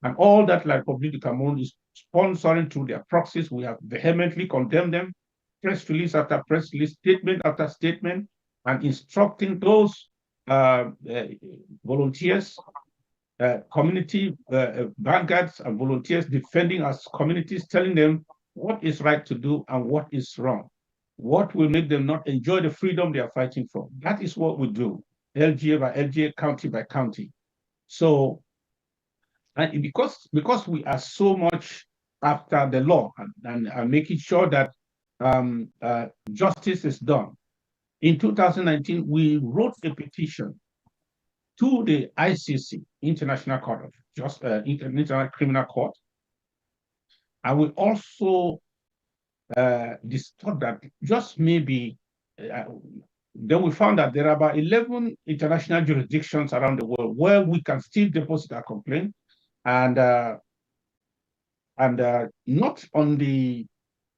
and all that, like Republic of Cameroon is sponsoring through their proxies. We have vehemently condemned them, press release after press release, statement after statement, and instructing those volunteers, community vanguards and volunteers defending our communities, telling them what is right to do and what is wrong, what will make them not enjoy the freedom they are fighting for. That is what we do, LGA by LGA, county by county. So, and because we are so much after the law and making sure that justice is done, in 2019, we wrote a petition to the ICC, International Court of International Criminal Court, and we also discovered that just maybe then we found that there are about 11 international jurisdictions around the world where we can still deposit our complaint, and not on the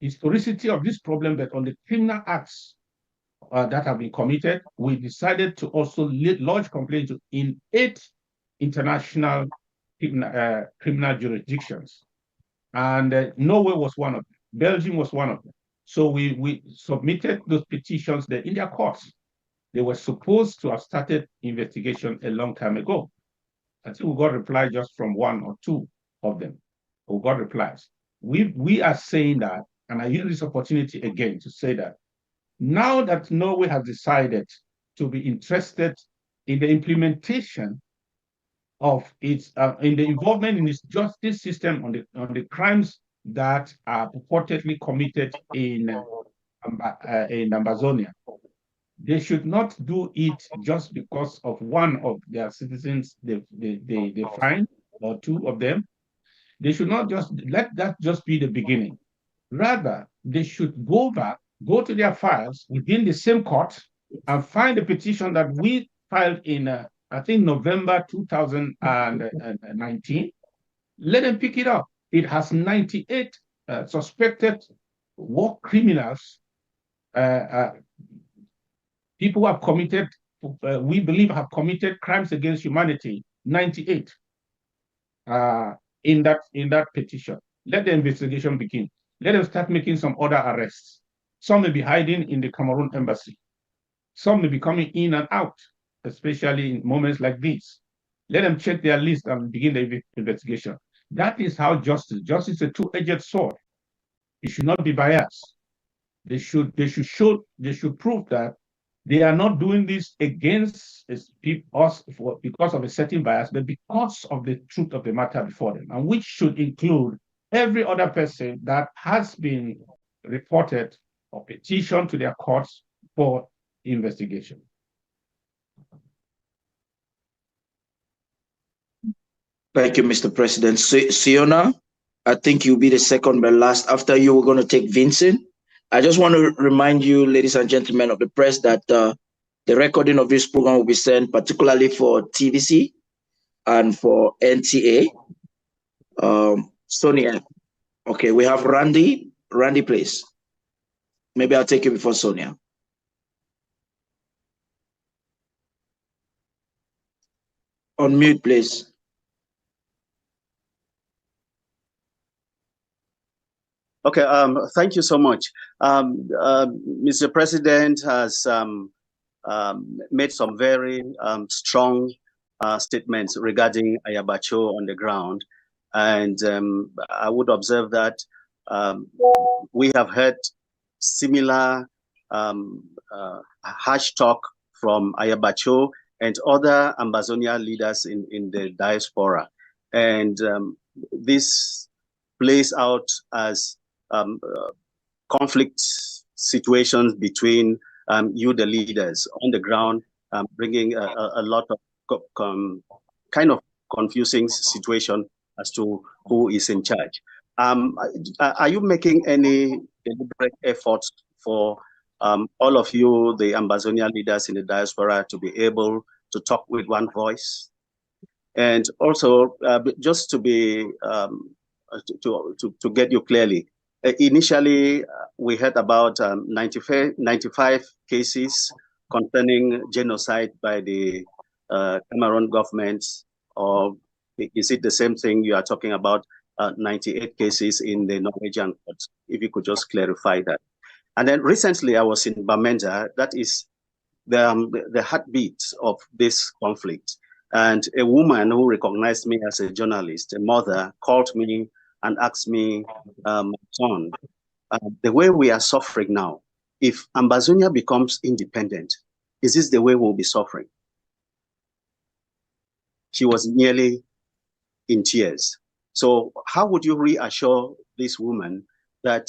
historicity of this problem, but on the criminal acts that have been committed. We decided to also lodge complaints in 8 international criminal jurisdictions, and Norway was one of them. Belgium was one of them. So we submitted those petitions there in their courts. They were supposed to have started investigation a long time ago. I think we got reply just from 1 or 2 of them. We got replies. We are saying that, and I use this opportunity again to say that now that Norway has decided to be interested in the implementation of its in the involvement in its justice system on the crimes that are purportedly committed in Ambazonia, they should not do it just because of one of their citizens they find, or 2 of them. They should not just let that just be the beginning. Rather, they should go to their files within the same court and find the petition that we filed in, I think, November 2019. Let them pick it up. It has 98 suspected war criminals, people who have committed, we believe have committed crimes against humanity, 98 in that petition. Let the investigation begin. Let them start making some other arrests. Some may be hiding in the Cameroon embassy. Some may be coming in and out, especially in moments like this. Let them check their list and begin the investigation. That is how justice is a two-edged sword. It should not be biased. They should prove that they are not doing this against us because of a certain bias, but because of the truth of the matter before them, and which should include every other person that has been reported or petitioned to their courts for investigation. Thank you, Mr. President. Siona, I think you'll be the second but last. After you, we're going to take Vincent. I just want to remind you, ladies and gentlemen of the press, that the recording of this program will be sent particularly for TVC and for NTA. Sonia, okay, we have Randy. Randy, please. Maybe I'll take you before Sonia. On mute, please. Okay, thank you so much. Mr. President has made some very strong statements regarding Ayabacho on the ground. And I would observe that we have heard similar harsh talk from Ayabacho and other Ambazonia leaders in the diaspora. And this plays out as conflict situations between you, the leaders on the ground, bringing a lot of kind of confusing situation as to who is in charge. Are you making any deliberate efforts for all of you, the Ambazonia leaders in the diaspora, to be able to talk with one voice? And also, just to be to get you clearly, initially we heard about 95 cases concerning genocide by the Cameroon government, or is it the same thing you are talking about, 98 cases in the Norwegian courts? If you could just clarify that. And then recently I was in Bamenda, that is the heartbeat of this conflict. And a woman who recognized me as a journalist, a mother, called me and asked me, son, the way we are suffering now, if Ambazonia becomes independent, is this the way we'll be suffering? She was nearly in tears. So how would you reassure this woman that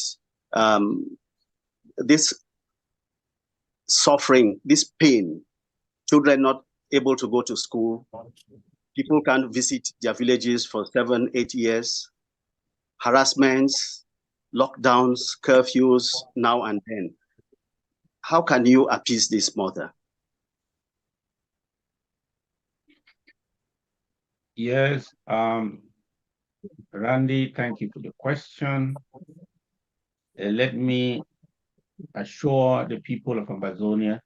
this suffering, this pain, children not able to go to school, people can't visit their villages for 7, 8 years, harassments, lockdowns, curfews now and then. How can you appease this mother? Yes, Randy, thank you for the question. Let me assure the people of Ambazonia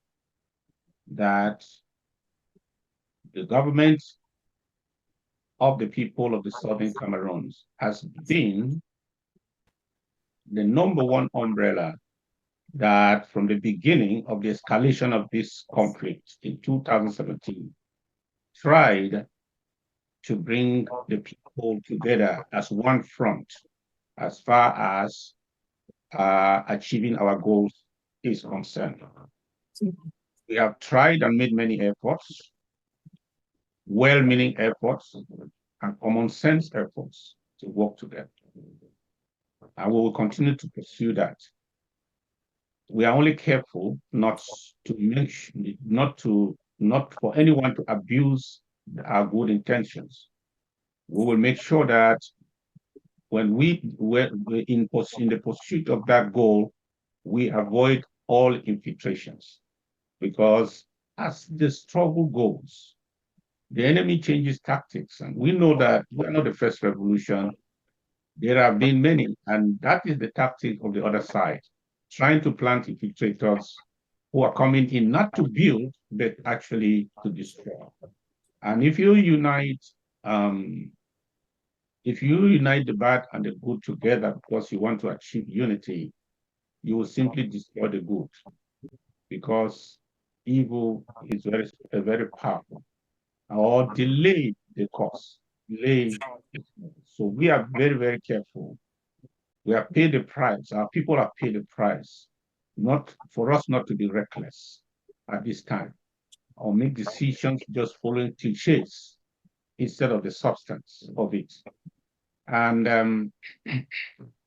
that the government of the people of the Southern Cameroons has been the #1 umbrella that from the beginning of the escalation of this conflict in 2017 tried to bring the people together as one front as far as achieving our goals is concerned. We have tried and made many efforts, well-meaning efforts and common sense efforts to work together. And we will continue to pursue that. We are only careful not for anyone to abuse our good intentions. We will make sure that when we're in the pursuit of that goal, we avoid all infiltrations, because as the struggle goes, the enemy changes tactics, and we know that we're not the first revolution. There have been many, and that is the tactic of the other side, trying to plant infiltrators who are coming in not to build, but actually to destroy. And if you unite the bad and the good together because you want to achieve unity, you will simply destroy the good, because evil is very powerful, or delay the cause. So we are very, very careful. We have paid the price. Our people have paid the price, not for us not to be reckless at this time, or make decisions just following cliches instead of the substance of it. And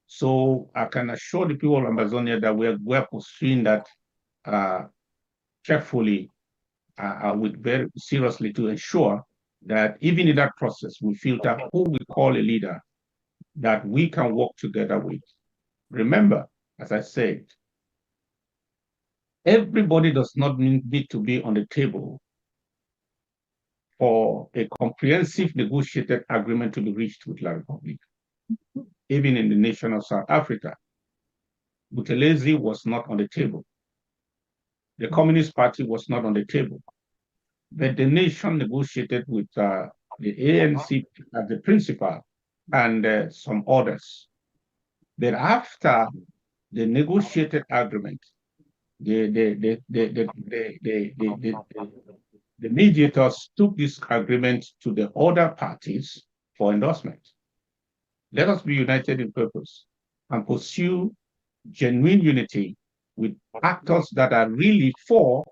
so I can assure the people of Ambazonia that we're pursuing that carefully, very seriously, to ensure that even in that process, we filter who we call a leader that we can work together with. Remember, as I said, everybody does not need to be on the table for a comprehensive negotiated agreement to be reached with La Republic. Even in the nation of South Africa, Buthelezi was not on the table. The Communist Party was not on the table. But the nation negotiated with the ANC as the principal and some others. But after the negotiated agreement, the mediators took this agreement to the other parties for endorsement. Let us be united in purpose and pursue genuine unity with actors that are really for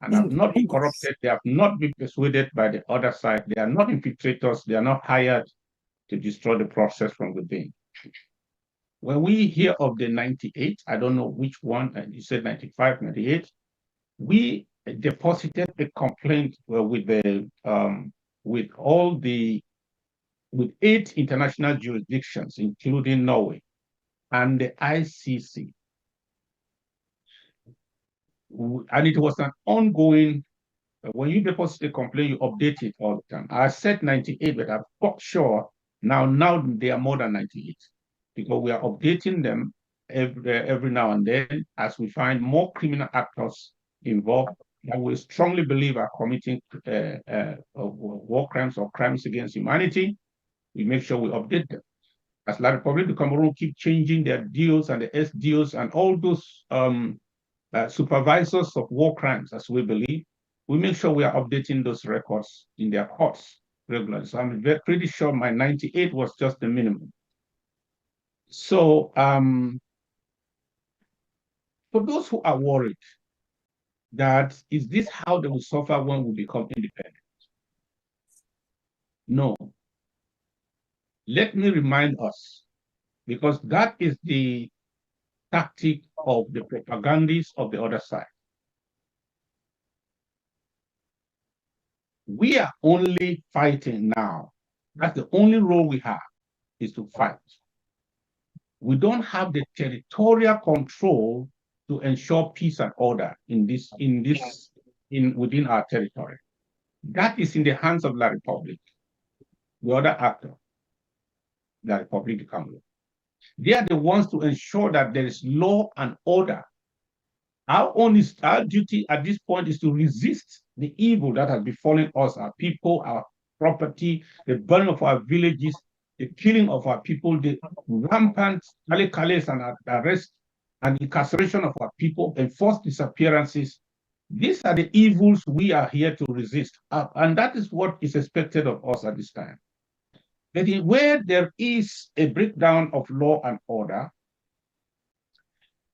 and have not been corrupted. They have not been persuaded by the other side. They are not infiltrators. They are not hired to destroy the process from within. When we hear of the 98, I don't know which one, you said 95, 98, we deposited a complaint with 8 international jurisdictions, including Norway and the ICC. And it was an ongoing, when you deposit a complaint, you update it all the time. I said 98, but I'm not sure now they are more than 98, because we are updating them every now and then as we find more criminal actors involved that we strongly believe are committing war crimes or crimes against humanity. We make sure we update them. As La Republic of Cameroon keep changing their deals and the SDOs and all those supervisors of war crimes, as we believe, we make sure we are updating those records in their courts regularly. So I'm pretty sure my 98 was just the minimum. So for those who are worried that is this how they will suffer when we become independent? No. Let me remind us, because that is the tactic of the propagandists of the other side. We are only fighting now. That's the only role we have, is to fight. We don't have the territorial control to ensure peace and order within our territory. That is in the hands of La Republic, the other actor, La Republic of Cameroon. They are the ones to ensure that there is law and order. Our duty at this point is to resist the evil that has befallen us, our people, our property, the burning of our villages, the killing of our people, the rampant kales and arrest and incarceration of our people, enforced disappearances. These are the evils we are here to resist. And that is what is expected of us at this time. But where there is a breakdown of law and order,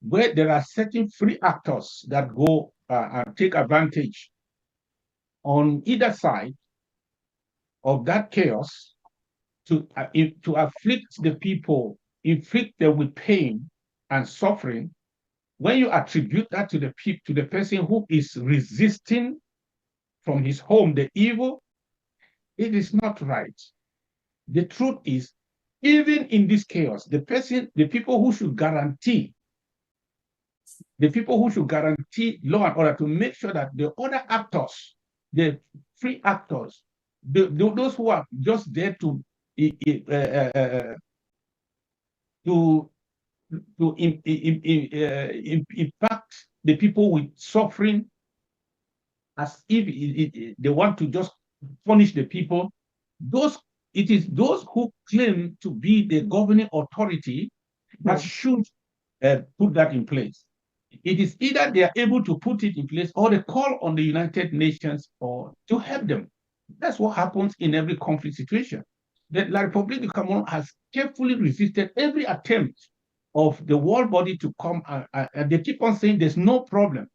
where there are certain free actors that go and take advantage on either side of that chaos to afflict the people, inflict them with pain and suffering, when you attribute that to the person who is resisting from his home the evil, it is not right. The truth is, even in this chaos, the people who should guarantee law and order to make sure that the other actors, the free actors, those who are just there to impact the people with suffering, as if they want to just punish the people, it is those who claim to be the governing authority that should put that in place. It is either they are able to put it in place or they call on the United Nations to help them. That's what happens in every conflict situation. The La Republic of Cameroon has carefully resisted every attempt of the world body to come, and they keep on saying there's no problem,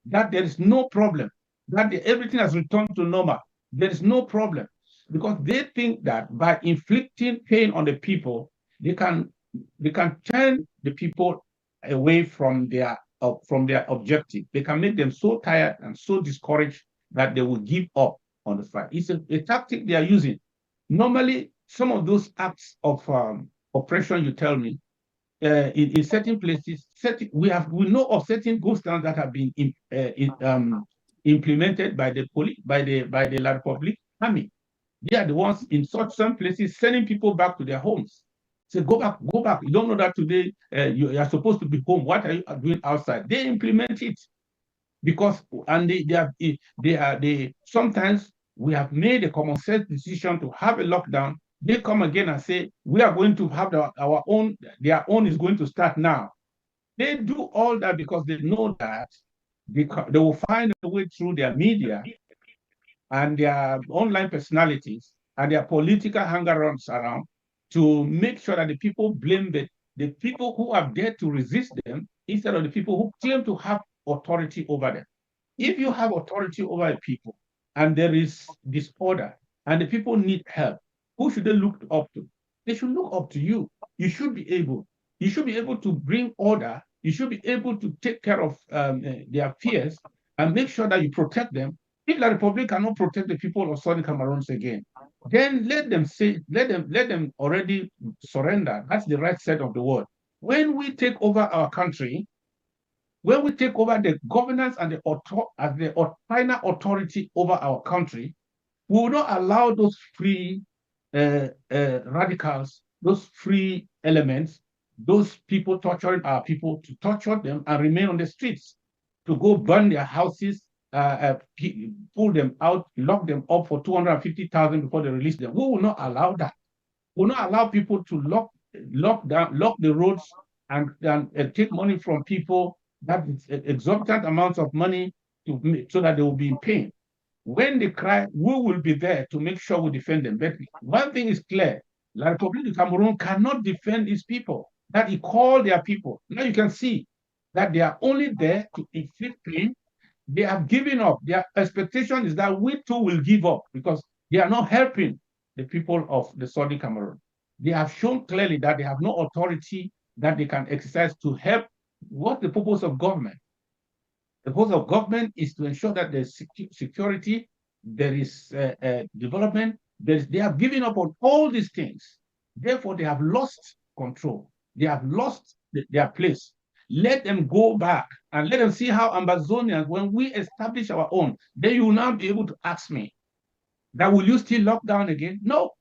that there is no problem, that everything has returned to normal. There is no problem, because they think that by inflicting pain on the people, they can turn the people away from their objective. They can make them so tired and so discouraged that they will give up on the fight. It's a tactic they are using. Normally, some of those acts of oppression, you tell me, in certain places, we know of certain ghost towns that have been implemented by the police, by the La Republic Army. They are the ones in some places sending people back to their homes. Say, go back, go back. You don't know that today you are supposed to be home. What are you doing outside? They implement it because, and they sometimes we have made a common sense decision to have a lockdown. They come again and say, we are going to have our own, their own is going to start now. They do all that because they know that they will find a way through their media and their online personalities and their political hanger-ons around to make sure that the people blame the people who are there to resist them instead of the people who claim to have authority over them. If you have authority over a people and there is disorder and the people need help, who should they look up to? They should look up to you. You should be able to bring order. You should be able to take care of their fears and make sure that you protect them. If the Republic cannot protect the people of Southern Cameroons again, then let them already surrender. That's the right side of the word. When we take over our country, when we take over the governance and the final authority over our country, we will not allow those free radicals, those free elements, those people torturing our people to torture them and remain on the streets, to go burn their houses, pull them out, lock them up for 250,000 before they release them. We will not allow that. We will not allow people to lock the roads and take money from people, that is exorbitant amounts of money so that they will be in pain. When they cry, we will be there to make sure we defend them. But one thing is clear, La République du Cameroon cannot defend these people that he called their people. Now you can see that they are only there to inflict pain. They have given up. Their expectation is that we too will give up because they are not helping the people of the Southern Cameroon. They have shown clearly that they have no authority that they can exercise to help. What's the purpose of government? The purpose of government is to ensure that there's security, there is development. They have given up on all these things. Therefore, they have lost control. They have lost their place. Let them go back and let them see how Ambazonians, when we establish our own, then you will now be able to ask me that will you still lock down again? No.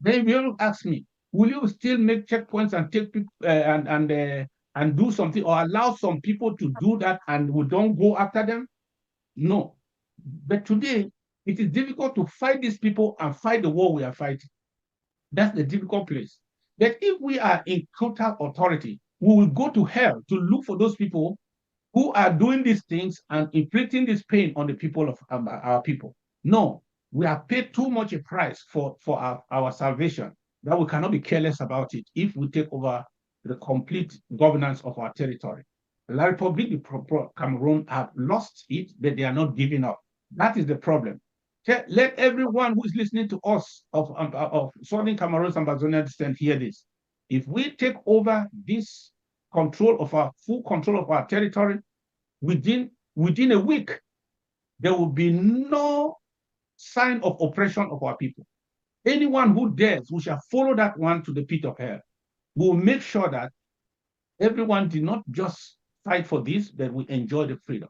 They will ask me, will you still make checkpoints and take people and do something or allow some people to do that and we don't go after them? No. But today, it is difficult to fight these people and fight the war we are fighting. That's the difficult place. But if we are in total authority, we will go to hell to look for those people who are doing these things and inflicting this pain on the people of our people. No, we have paid too much a price for our salvation that we cannot be careless about it if we take over the complete governance of our territory. La République du Cameroon have lost it, but they are not giving up. That is the problem. Let everyone who is listening to us of Southern Cameroon's Ambazonia descent hear this. If we take over this full control of our territory, within a week, there will be no sign of oppression of our people. Anyone who dares, we shall follow that one to the pit of hell. We will make sure that everyone did not just fight for this, but we enjoy the freedom.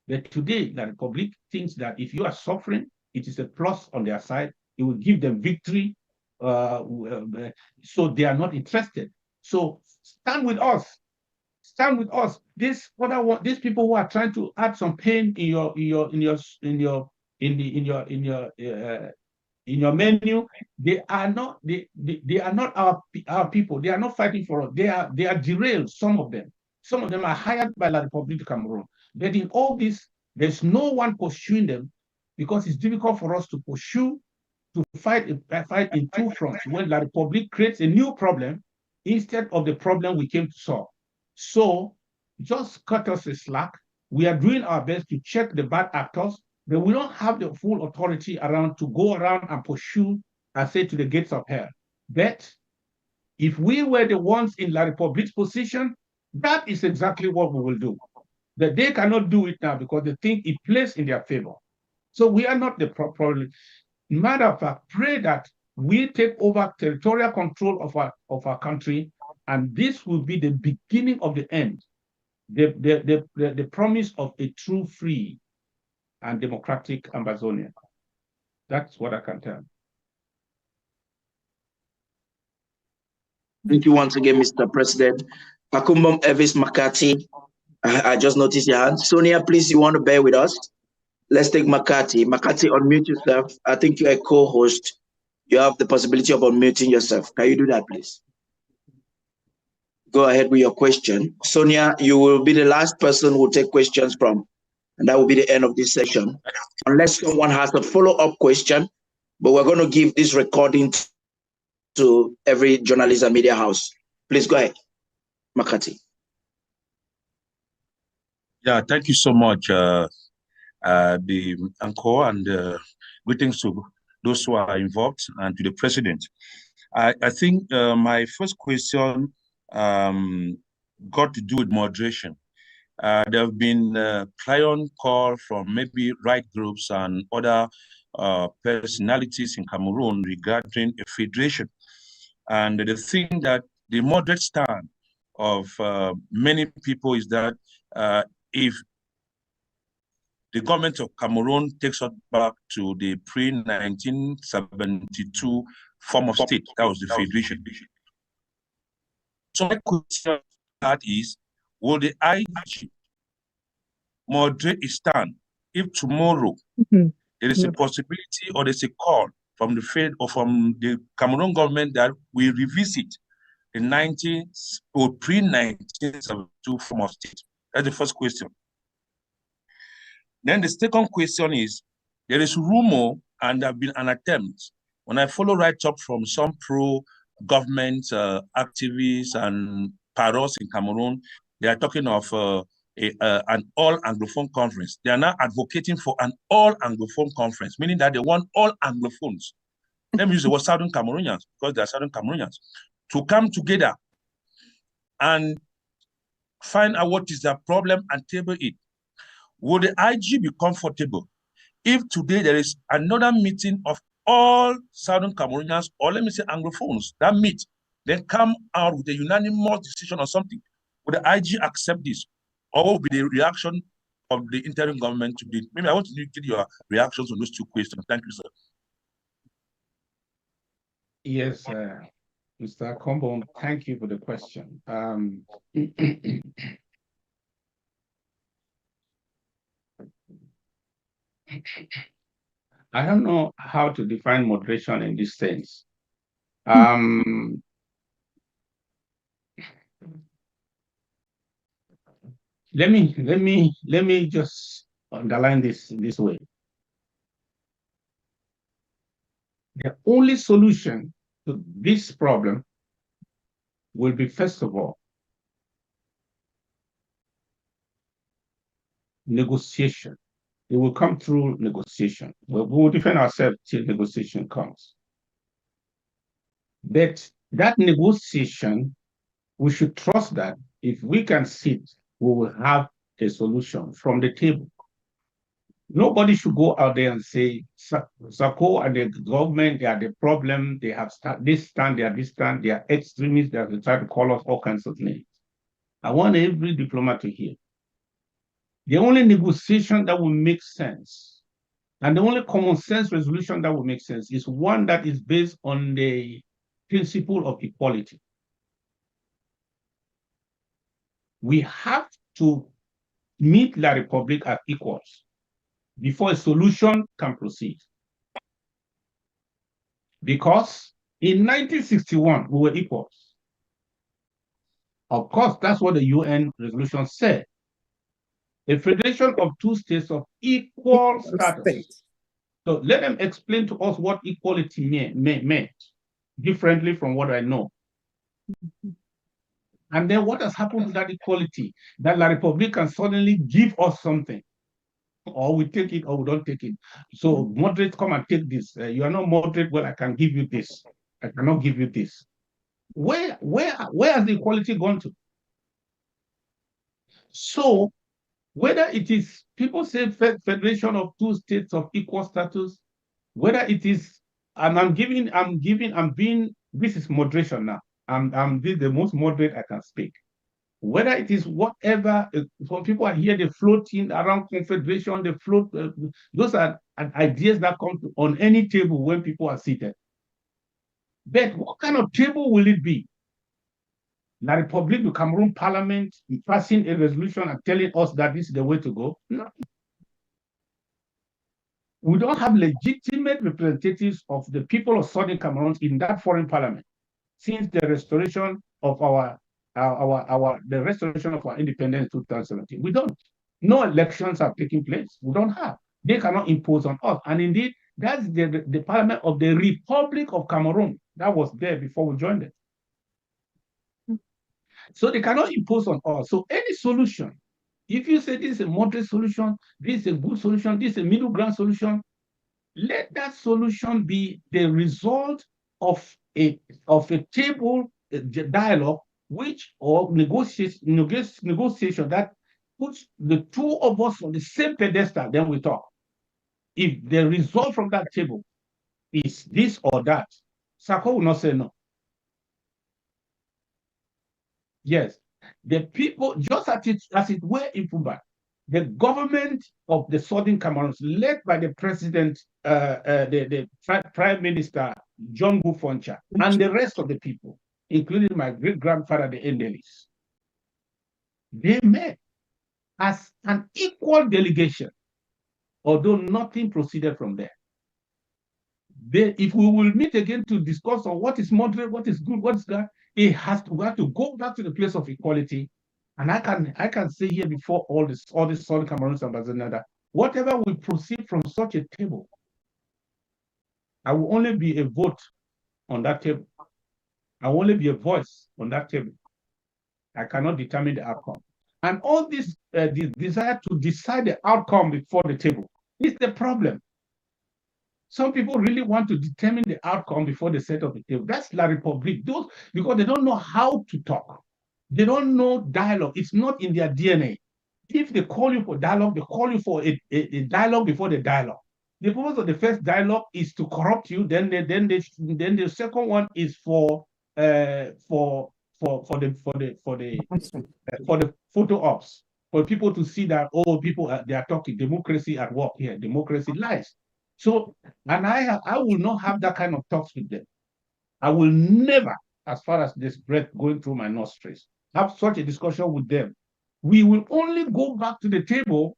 But today, the Republic thinks that if you are suffering, it is a plus on their side. It will give them victory. So they are not interested. So stand with us. Stand with us. These people who are trying to add some pain in your menu, they are not our people. They are not fighting for us. They are derailed. Some of them are hired by La République du Cameroon. But in all this, there's no one pursuing them because it's difficult for us to pursue, to fight in two fronts when La République creates a new problem instead of the problem we came to solve. So just cut us a slack. We are doing our best to check the bad actors, but we don't have the full authority around to go around and pursue and say to the gates of hell. But if we were the ones in La République's position, that is exactly what we will do. But they cannot do it now because they think it plays in their favor. So we are not the problem. Matter of fact, pray that we take over territorial control of our country, and this will be the beginning of the end, the promise of a true, free, and democratic Ambazonia. That's what I can tell. Thank you once again, Mr. President. Akumbum Evis Makati, I just noticed your hand. Sonia, please, you want to bear with us? Let's take Makati. Makati, unmute yourself. I think you're a co-host. You have the possibility of unmuting yourself. Can you do that, please? Go ahead with your question. Sonia, you will be the last person who will take questions from, and that will be the end of this session. Unless someone has a follow-up question, but we're going to give this recording to every journalist and media house. Please go ahead, Makati. Yeah, thank you so much, the anchor, and greetings to those who are involved and to the president. I think my first question got to do with moderation. There have been client call from maybe right groups and other personalities in Cameroon regarding a federation. And the thing that the moderate stand of many people is that if the government of Cameroon takes us back to the pre-1972 form of state, that was the federation. So my question that is, will the IG moderate its stand if tomorrow there is a possibility or there's a call from the Fed or from the Cameroon government that we revisit the pre-1972 form of state? That's the first question. Then the second question is, there is rumor and there have been an attempt, when I follow right up from some pro-government activists and paros in Cameroon, they are talking of an all-Anglophone conference. They are now advocating for an all-Anglophone conference, meaning that they want all Anglophones, let me use the word Southern Cameroonians, because they are Southern Cameroonians, to come together and find out what is the problem and table it. Would the IG be comfortable if today there is another meeting of all Southern Cameroonians, or let me say Anglophones, that meet, then come out with a unanimous decision or something? Would the IG accept this? Or what would be the reaction of the interim government to this? Maybe I want to get your reactions on those two questions. Thank you, sir. Yes, Mr. Combo, thank you for the question. I don't know how to define moderation in this sense. Let me just underline this way. The only solution to this problem will be, first of all, negotiation. It will come through negotiation. We will defend ourselves till negotiation comes. But that negotiation, we should trust that if we can sit, we will have a solution from the table. Nobody should go out there and say, Sako and the government, they are the problem, they have this stand, they are this stand, they are extremists, they have tried to call us all kinds of names. I want every diplomat to hear. The only negotiation that will make sense, and the only common sense resolution that will make sense, is one that is based on the principle of equality. We have to meet La Republic as equals before a solution can proceed. Because in 1961, we were equals. Of course, that's what the UN resolution said. A federation of two states of equal status. So let them explain to us what equality meant, differently from what I know. And then what has happened to that equality? That La Republic can suddenly give us something. Or we take it or we don't take it. So moderate, come and take this. You are not moderate, well, I can give you this. I cannot give you this. Where has the equality gone to? So whether it is, people say federation of two states of equal status, whether it is, and I'm being, this is moderation now. I'm the most moderate I can speak. Whether it is whatever, some people are here, they floating around confederation, they float, those are ideas that come on any table when people are seated. But what kind of table will it be? La République du Cameroon Parliament passing a resolution and telling us that this is the way to go. No. We don't have legitimate representatives of the people of Southern Cameroon in that foreign parliament since the restoration of the restoration of our independence in 2017. We don't. No elections are taking place. We don't have. They cannot impose on us. And indeed, that's the parliament of the Republic of Cameroon that was there before we joined it. So they cannot impose on us. So any solution, if you say this is a moderate solution, this is a good solution, this is a middle ground solution, let that solution be the result of a table dialogue, which or negotiation that puts the two of us on the same pedestal. Then we talk. If the result from that table is this or that, Sako will not say no. Yes, the people, just as it were in Pumba, the government of the Southern Cameroons, led by the president, the prime minister, John Bufoncha, and the rest of the people, including my great-grandfather, the Endelis, they met as an equal delegation, although nothing proceeded from there. If we will meet again to discuss on what is moderate, what is good, what is bad, we have to go back to the place of equality. And I can say here before all this Southern Cameroons and Ambazonia that whatever will proceed from such a table, I will only be a vote on that table. I will only be a voice on that table. I cannot determine the outcome. And all this desire to decide the outcome before the table is the problem. Some people really want to determine the outcome before they set up the table. That's La République. Because they don't know how to talk. They don't know dialogue. It's not in their DNA. If they call you for dialogue, they call you for a dialogue before the dialogue. The purpose of the first dialogue is to corrupt you. Then the second one is for the photo ops, for people to see that people they are talking democracy at work here. Democracy lies. So, and I will not have that kind of talks with them. I will never, as far as this breath going through my nostrils, have such a discussion with them. We will only go back to the table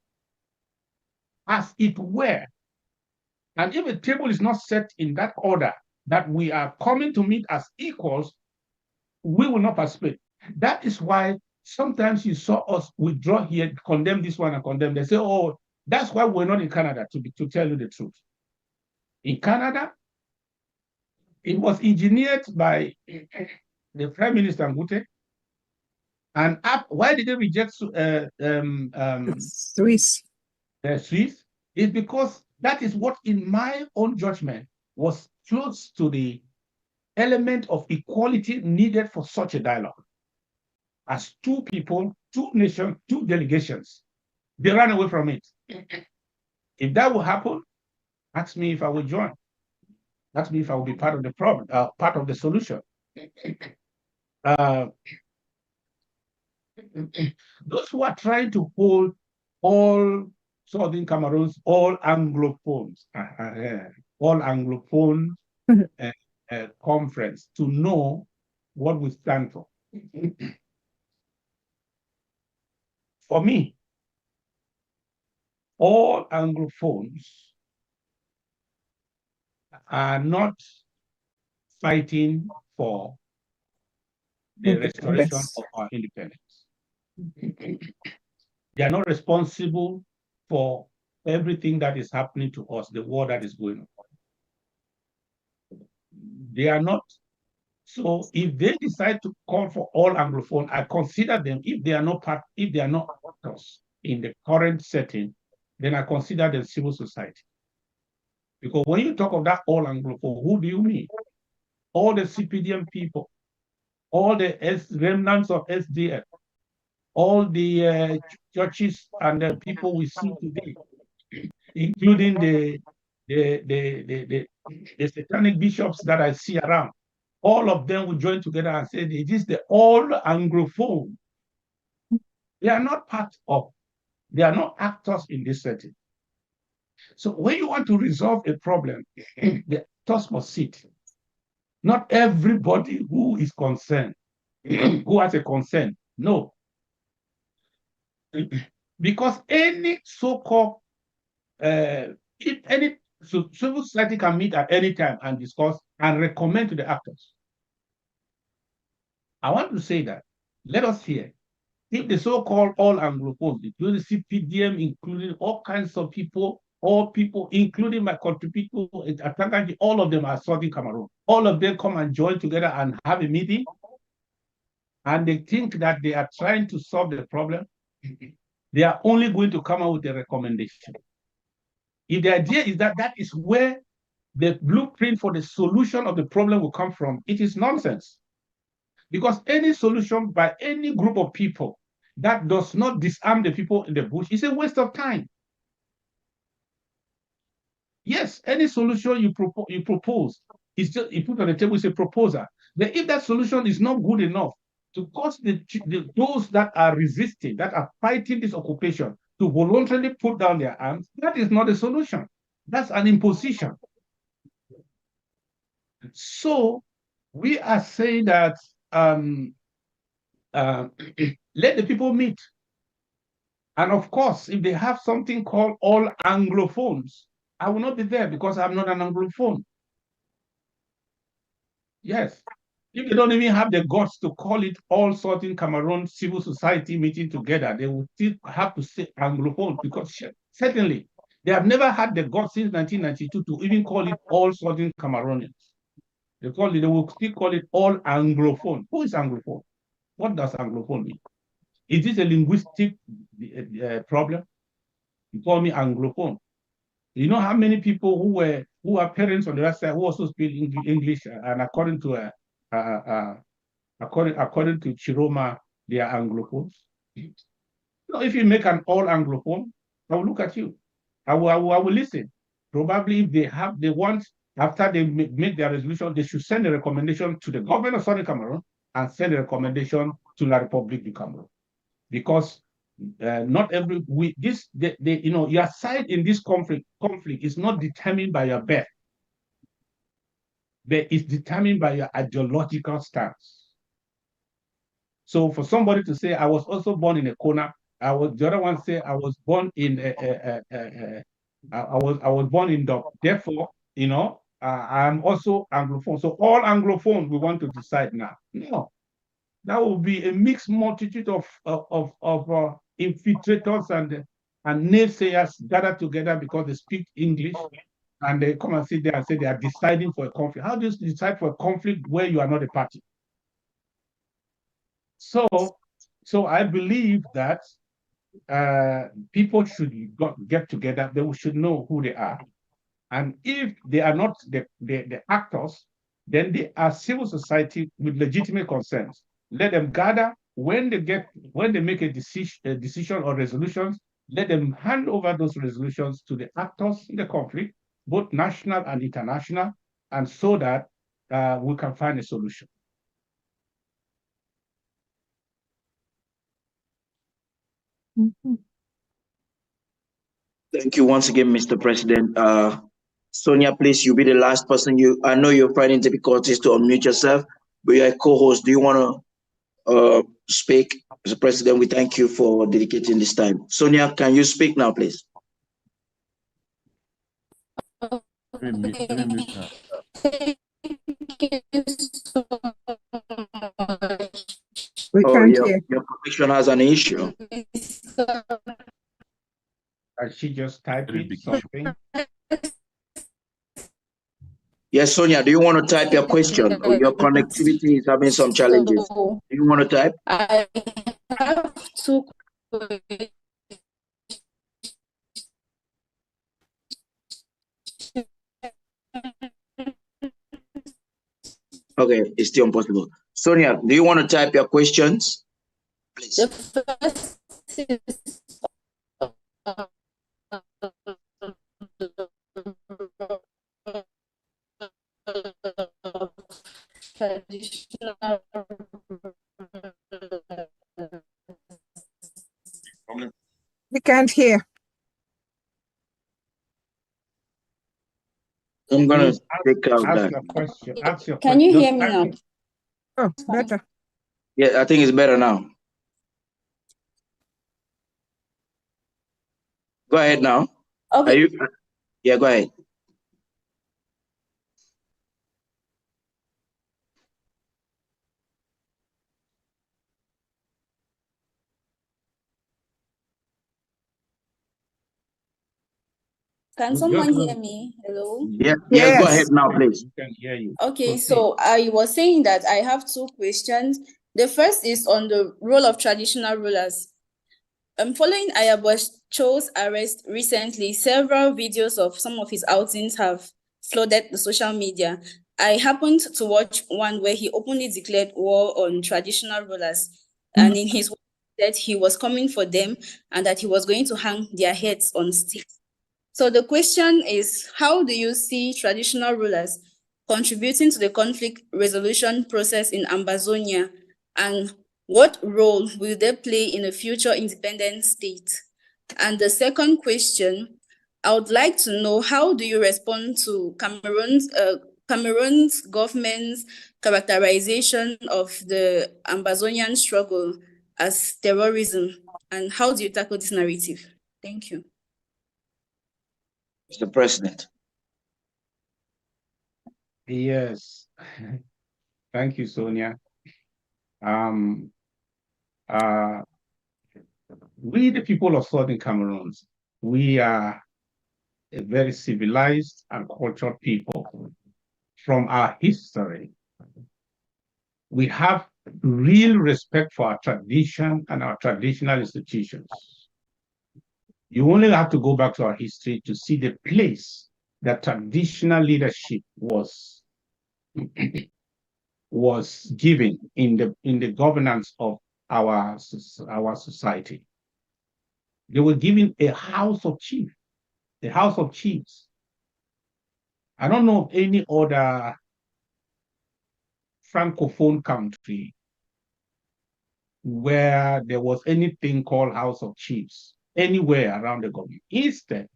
as it were. And if the table is not set in that order, that we are coming to meet as equals, we will not participate. That is why sometimes you saw us withdraw here, condemn this one and condemn. They say, oh, that's why we're not in Canada, to tell you the truth. In Canada, it was engineered by the Prime Minister Ngute. And why did they reject Swiss? Swiss is because that is what, in my own judgment, was close to the element of equality needed for such a dialogue. As two people, two nations, two delegations, they ran away from it. If that will happen, ask me if I will join. Ask me if I will be part of the problem, part of the solution. Those who are trying to hold all Southern Cameroons, all Anglophones, conference to know what we stand for. For me, all Anglophones are not fighting for the restoration of our independence. They are not responsible for everything that is happening to us, the war that is going on. They are not. So if they decide to call for all Anglophone, I consider them, if they are not actors in the current setting, then I consider them civil society. Because when you talk of that all Anglophone, who do you mean? All the CPDM people, all the remnants of SDF, all the churches and the people we see today, including the satanic bishops that I see around, all of them will join together and say, it is the all Anglophone. They are not they are not actors in this setting. So when you want to resolve a problem, the actors must sit. Not everybody who is concerned who has a concern. No. Because any so-called, if any civil society can meet at any time and discuss and recommend to the actors. I want to say that, let us hear, if the so-called all Anglophones, including CPDM, including all kinds of people, all people, including my country people, all of them are Southern Cameroon. All of them come and join together and have a meeting, and they think that they are trying to solve the problem. They are only going to come out with a recommendation. If the idea is that that is where the blueprint for the solution of the problem will come from, it is nonsense. Because any solution by any group of people that does not disarm the people in the bush is a waste of time. Yes, any solution you propose is just, you put on the table is a proposal. But if that solution is not good enough to cause those that are resisting, that are fighting this occupation, to voluntarily put down their arms, that is not a solution. That's an imposition. So we are saying that let the people meet. And of course, if they have something called all Anglophones, I will not be there because I'm not an Anglophone. Yes. If they don't even have the guts to call it all Southern Cameroon civil society meeting together, they will still have to say Anglophone, because certainly they have never had the guts since 1992 to even call it all Southern Cameroonians. They will still call it all Anglophone. Who is Anglophone? What does Anglophone mean? Is this a linguistic problem? You call me Anglophone. You know how many people who are parents on the other side who also speak English, and according to Chiroma, they are Anglophones. So if you make an all Anglophone, I will look at you. I will listen. Probably if they want, after they make their resolution, they should send a recommendation to the government of Southern Cameroon and send a recommendation to La République du Cameroon. Because not every your side in this conflict is not determined by your birth, but it's determined by your ideological stance. So for somebody to say I was also born in a corner, the other one say I was born in I was born in Dog. Therefore, I'm also Anglophone. So all Anglophone we want to decide now. No. That will be a mixed multitude of infiltrators and naysayers gathered together because they speak English, and they come and sit there and say they are deciding for a conflict. How do you decide for a conflict where you are not a party? So I believe that people should get together. They should know who they are, and if they are not the actors, then they are civil society with legitimate concerns. Let them gather. When they make a decision or resolutions, let them hand over those resolutions to the actors in the conflict, both national and international, and so that we can find a solution. Thank you once again, Mr. President. Sonia, please, you'll be the last person. I know you're finding difficulties to unmute yourself, but you're a co-host. Do you want to speak? Mr. President, we thank you for dedicating this time. Sonia, can you speak now, please? We can't hear. Your connection has an issue. She just typed something. Yes, Sonia, do you want to type your question? Or your connectivity is having some challenges. Do you want to type? I have two questions. Okay, it's still impossible. Sonia, do you want to type your questions? Please. The first is We can't hear. I'm gonna take out ask that. your question. Ask your Can you question. hear me now? Oh, better. Yeah, I think it's better now. Go ahead now. Okay. Yeah, go ahead. Can someone hear me? Hello? Yeah, yes, go ahead now, please. We can hear you. Okay, so I was saying that I have two questions. The first is on the role of traditional rulers. Following Ayabacho's arrest recently, several videos of some of his outings have flooded the social media. I happened to watch one where he openly declared war on traditional rulers, and in his words, said he was coming for them and that he was going to hang their heads on sticks. So the question is, how do you see traditional rulers contributing to the conflict resolution process in Ambazonia, and what role will they play in a future independent state? And the second question, I would like to know, how do you respond to Cameroon's government's characterization of the Ambazonian struggle as terrorism, and how do you tackle this narrative? Thank you. Mr. President. Yes. Thank you, Sonia. We, the people of Southern Cameroons, we are a very civilized and cultured people. From our history, we have real respect for our tradition and our traditional institutions. You only have to go back to our history to see the place that traditional leadership was given in the governance of our society. They were given a house of chiefs, the house of chiefs. I don't know of any other Francophone country where there was anything called house of chiefs anywhere around the government. Instead,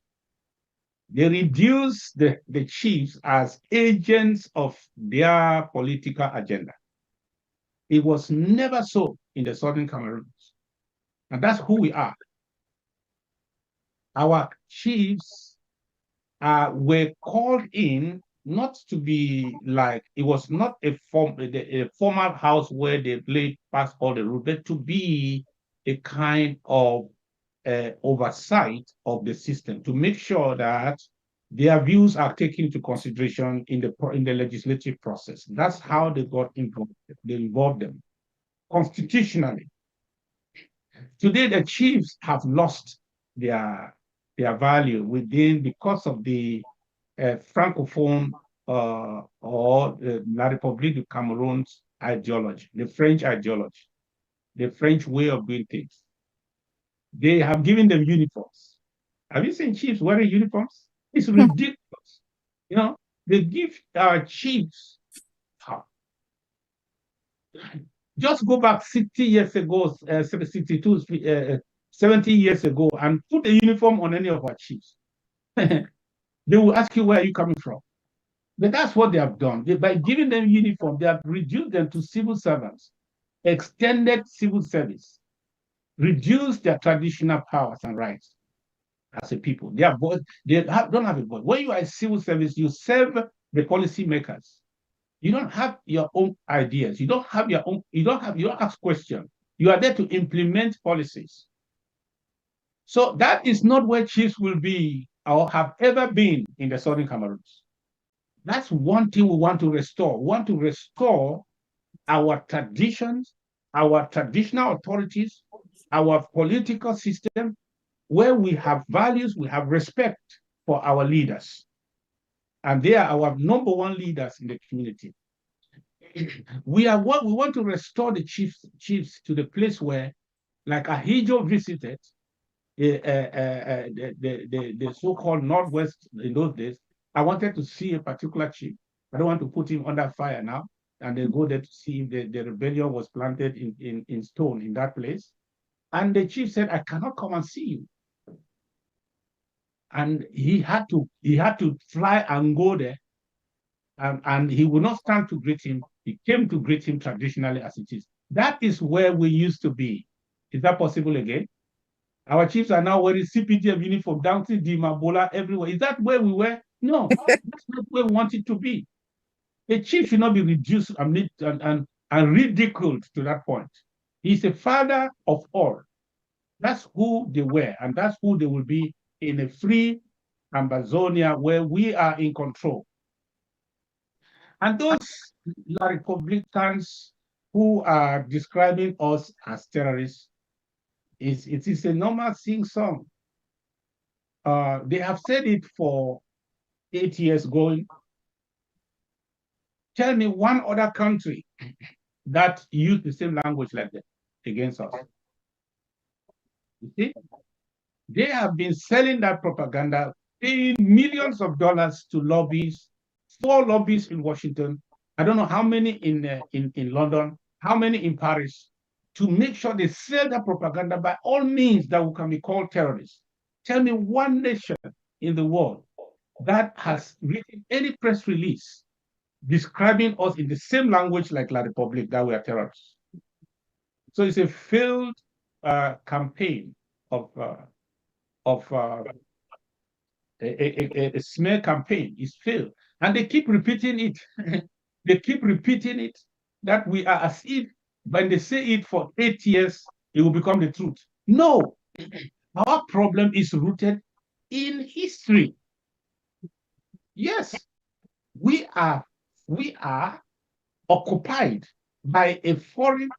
they reduced the chiefs as agents of their political agenda. It was never so in the Southern Cameroons. And that's who we are. Our chiefs were called in not to be like, it was not a formal house where they played past all the rules, but to be a kind of oversight of the system, to make sure that their views are taken into consideration in the legislative process. That's how they got involved. They involved them constitutionally. Today, the chiefs have lost their value because of the Francophone or La République du Cameroon's ideology, the French ideology, the French way of doing things. They have given them uniforms. Have you seen chiefs wearing uniforms? It's ridiculous. You know, they give our chiefs just go back 60 years ago, 62, 70 years ago, and put a uniform on any of our chiefs. They will ask you, where are you coming from? But that's what they have done. By giving them uniform, they have reduced them to civil servants, extended civil service, reduced their traditional powers and rights as a people. They don't have a voice. When you are a civil service, you serve the policy makers. You don't have your own ideas. You don't ask questions. You are there to implement policies. So that is not where chiefs will be or have ever been in the Southern Cameroons. That's one thing we want to restore. We want to restore our traditions, our traditional authorities, our political system, where we have values, we have respect for our leaders. And they are our number one leaders in the community. We want to restore the chiefs to the place where, like Ahijo visited the so-called Northwest in those days. I wanted to see a particular chief. I don't want to put him under fire now. And they go there to see if the rebellion was planted in stone in that place. And the chief said, I cannot come and see you. And he had to fly and go there. And he would not stand to greet him. He came to greet him traditionally as it is. That is where we used to be. Is that possible again? Our chiefs are now wearing CPDF uniform, dancing Dimabola everywhere. Is that where we were? No, that's not where we want it to be. A chief should not be reduced and ridiculed to that point. He's a father of all. That's who they were, and that's who they will be in a free Ambazonia where we are in control. And those Republicans who are describing us as terrorists, it is a normal sing-song. They have said it for 8 years going. Tell me one other country that used the same language like that against us. You see? They have been selling that propaganda, paying millions of dollars to lobbies, 4 lobbies in Washington. I don't know how many in London, how many in Paris, to make sure they sell that propaganda by all means that we can be called terrorists. Tell me one nation in the world that has written any press release describing us in the same language like La Republic, that we are terrorists. So it's a failed campaign of a smear campaign. Is failed, and they keep repeating it. They keep repeating it, that we are as if when they say it for 8 years, it will become the truth. No, our problem is rooted in history. Yes, we are occupied by a foreign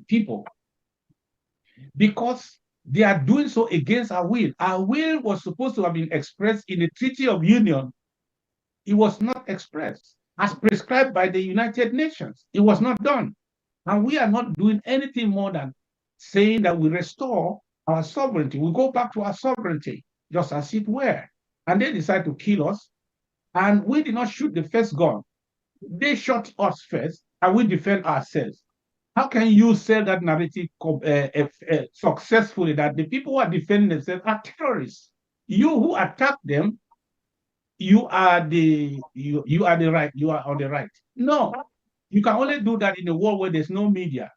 people because they are doing so against our will. Our will was supposed to have been expressed in the Treaty of Union. It was not expressed as prescribed by the United Nations. It was not done. And we are not doing anything more than saying that we restore our sovereignty. We go back to our sovereignty, just as it were. And they decide to kill us. And we did not shoot the first gun. They shot us first, and we defend ourselves. How can you sell that narrative successfully, that the people who are defending themselves are terrorists? You who attack them, you are on the right. No, you can only do that in a world where there's no media.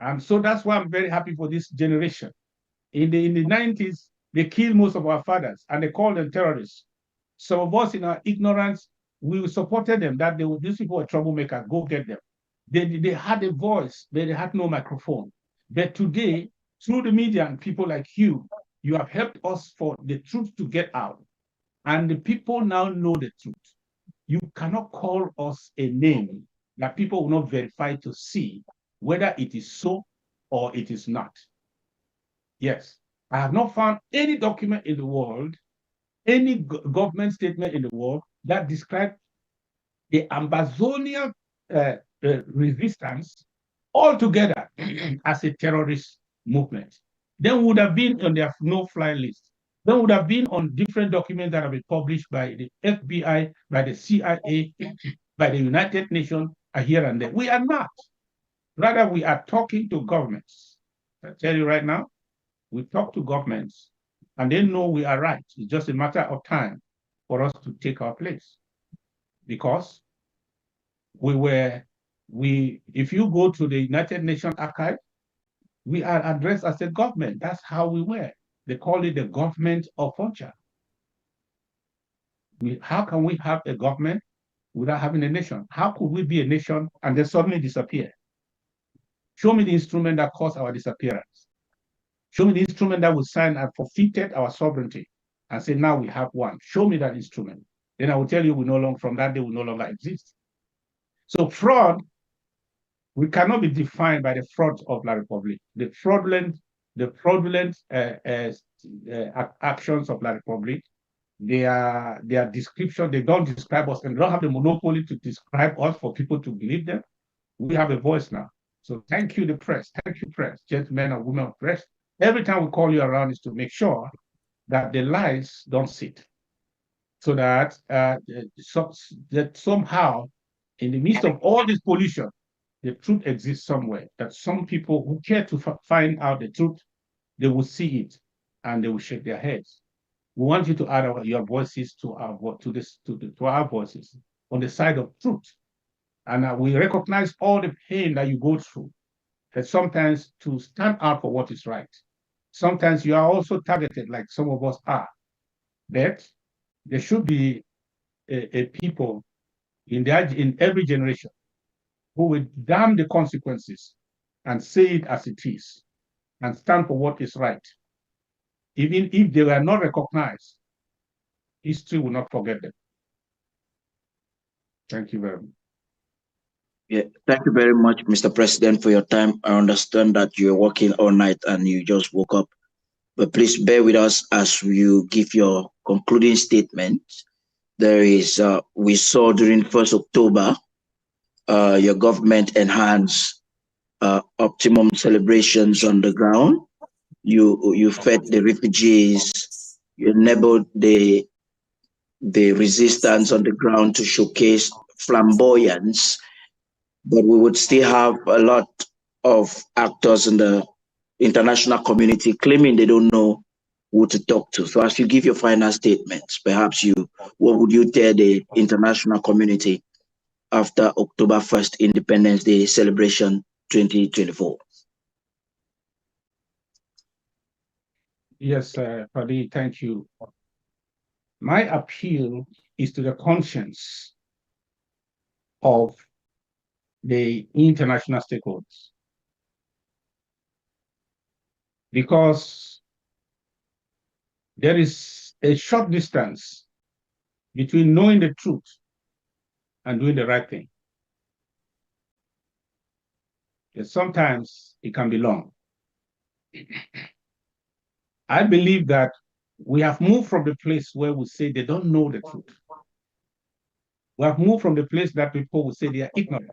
And so that's why I'm very happy for this generation. In the 90s, they killed most of our fathers, and they called them terrorists. Some of us, in our ignorance, we supported them, that these people were troublemakers, go get them. They had a voice, but they had no microphone. But today, through the media and people like you have helped us for the truth to get out. And the people now know the truth. You cannot call us a name that people will not verify to see whether it is so or it is not. Yes, I have not found any document in the world, any government statement in the world that describes the Ambazonia resistance altogether as a terrorist movement. Then would have been on their no-fly list. Then would have been on different documents that have been published by the FBI, by the CIA, by the United Nations, here and there. We are not. Rather, we are talking to governments. I tell you right now, we talk to governments, and they know we are right. It's just a matter of time for us to take our place. Because if you go to the United Nations archive, we are addressed as a government. That's how we were. They call it the government of Oncha. How can we have a government without having a nation? How could we be a nation and then suddenly disappear? Show me the instrument that caused our disappearance. Show me the instrument that was signed and forfeited our sovereignty and say, now we have one. Show me that instrument. Then I will tell you from that day, we no longer exist. So fraud, we cannot be defined by the fraud of La Republic. The fraudulent actions of La Republic, their description, they don't describe us, and they don't have the monopoly to describe us for people to believe them. We have a voice now. So thank you, the press. Thank you, press, gentlemen and women of press. Every time we call you around is to make sure that the lies don't sit. So that, that somehow, in the midst of all this pollution, the truth exists somewhere, that some people who care to find out the truth, they will see it and they will shake their heads. We want you to add your voices to our voices on the side of truth And we recognize all the pain that you go through, that sometimes to stand out for what is right. Sometimes you are also targeted, like some of us are. That there should be a people in every generation who will damn the consequences and say it as it is and stand for what is right. Even if they were not recognized, history will not forget them. Thank you very much. Yeah, thank you very much, Mr. President, for your time. I understand that you're working all night and you just woke up, but please bear with us as you give your concluding statement. There is, we saw during 1st October, your government enhanced optimum celebrations on the ground. You fed the refugees, you enabled the resistance on the ground to showcase flamboyance, but we would still have a lot of actors in the international community claiming they don't know who to talk to. So as you give your final statements, perhaps what would you tell the international community after October 1st Independence Day celebration 2024? Yes, Fadi, thank you. My appeal is to the conscience of the international stakeholders, because there is a short distance between knowing the truth and doing the right thing. Yes, sometimes it can be long. I believe that we have moved from the place where we say they don't know the truth. We have moved from the place that people will say they are ignorant.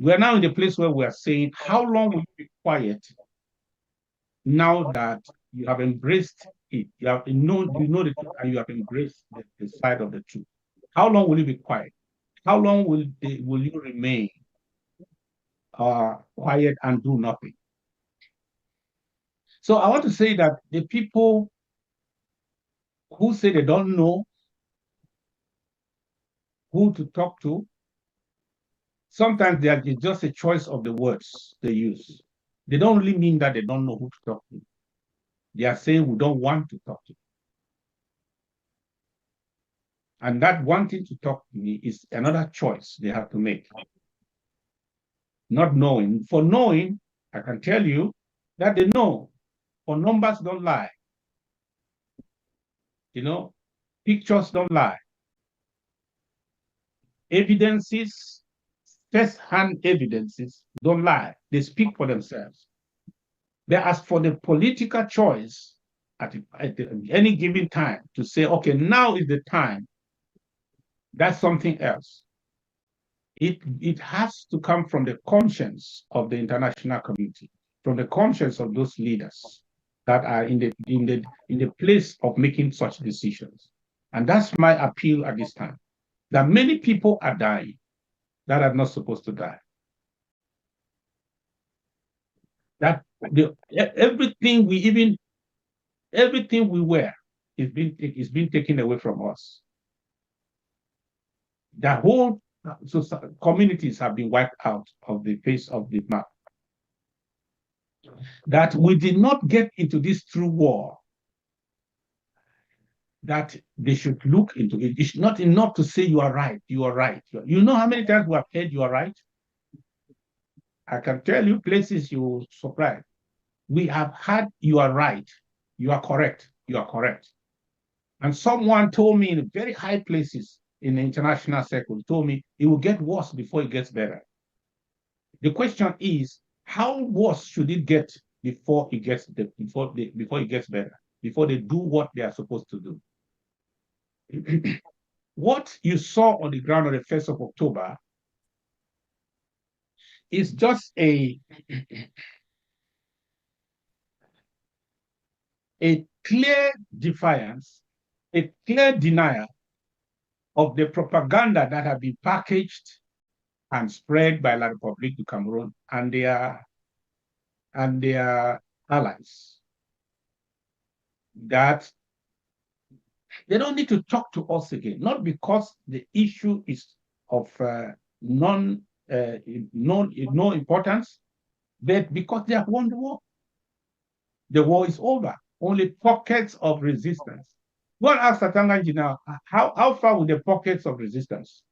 We are now in the place where we are saying, how long will you be quiet now that you have embraced it? You know the truth and you have embraced the side of the truth. How long will you be quiet? How long will you remain quiet and do nothing? So I want to say that the people who say they don't know who to talk to, sometimes it's just a choice of the words they use. They don't really mean that they don't know who to talk to. They are saying we don't want to talk to. And that wanting to talk to me is another choice they have to make. Not knowing. For knowing, I can tell you that they know. For numbers don't lie. Pictures don't lie. Evidences, first-hand evidences don't lie. They speak for themselves. But as for the political choice at any given time to say, okay, now is the time, that's something else. It has to come from the conscience of the international community, from the conscience of those leaders that are in the place of making such decisions. And that's my appeal at this time, that many people are dying that are not supposed to die. That everything we wear is being taken away from us. The whole communities have been wiped out of the face of the map. That we did not get into this true war, that they should look into it. It's not enough to say you are right, you are right. You know how many times we have heard you are right? I can tell you places you will surprise. We have had you are right, you are correct, you are correct. And someone told me in very high places in the international circle, told me it will get worse before it gets better. The question is, how worse should it get before it gets better, before they do what they are supposed to do? What you saw on the ground on the 1st of October is just a clear defiance, a clear denial of the propaganda that have been packaged and spread by La République du Cameroun and their allies. That They don't need to talk to us again, not because the issue is of no importance, but because they have won the war. The war is over. Only pockets of resistance. Go and ask Satanganji now, how far with the pockets of resistance?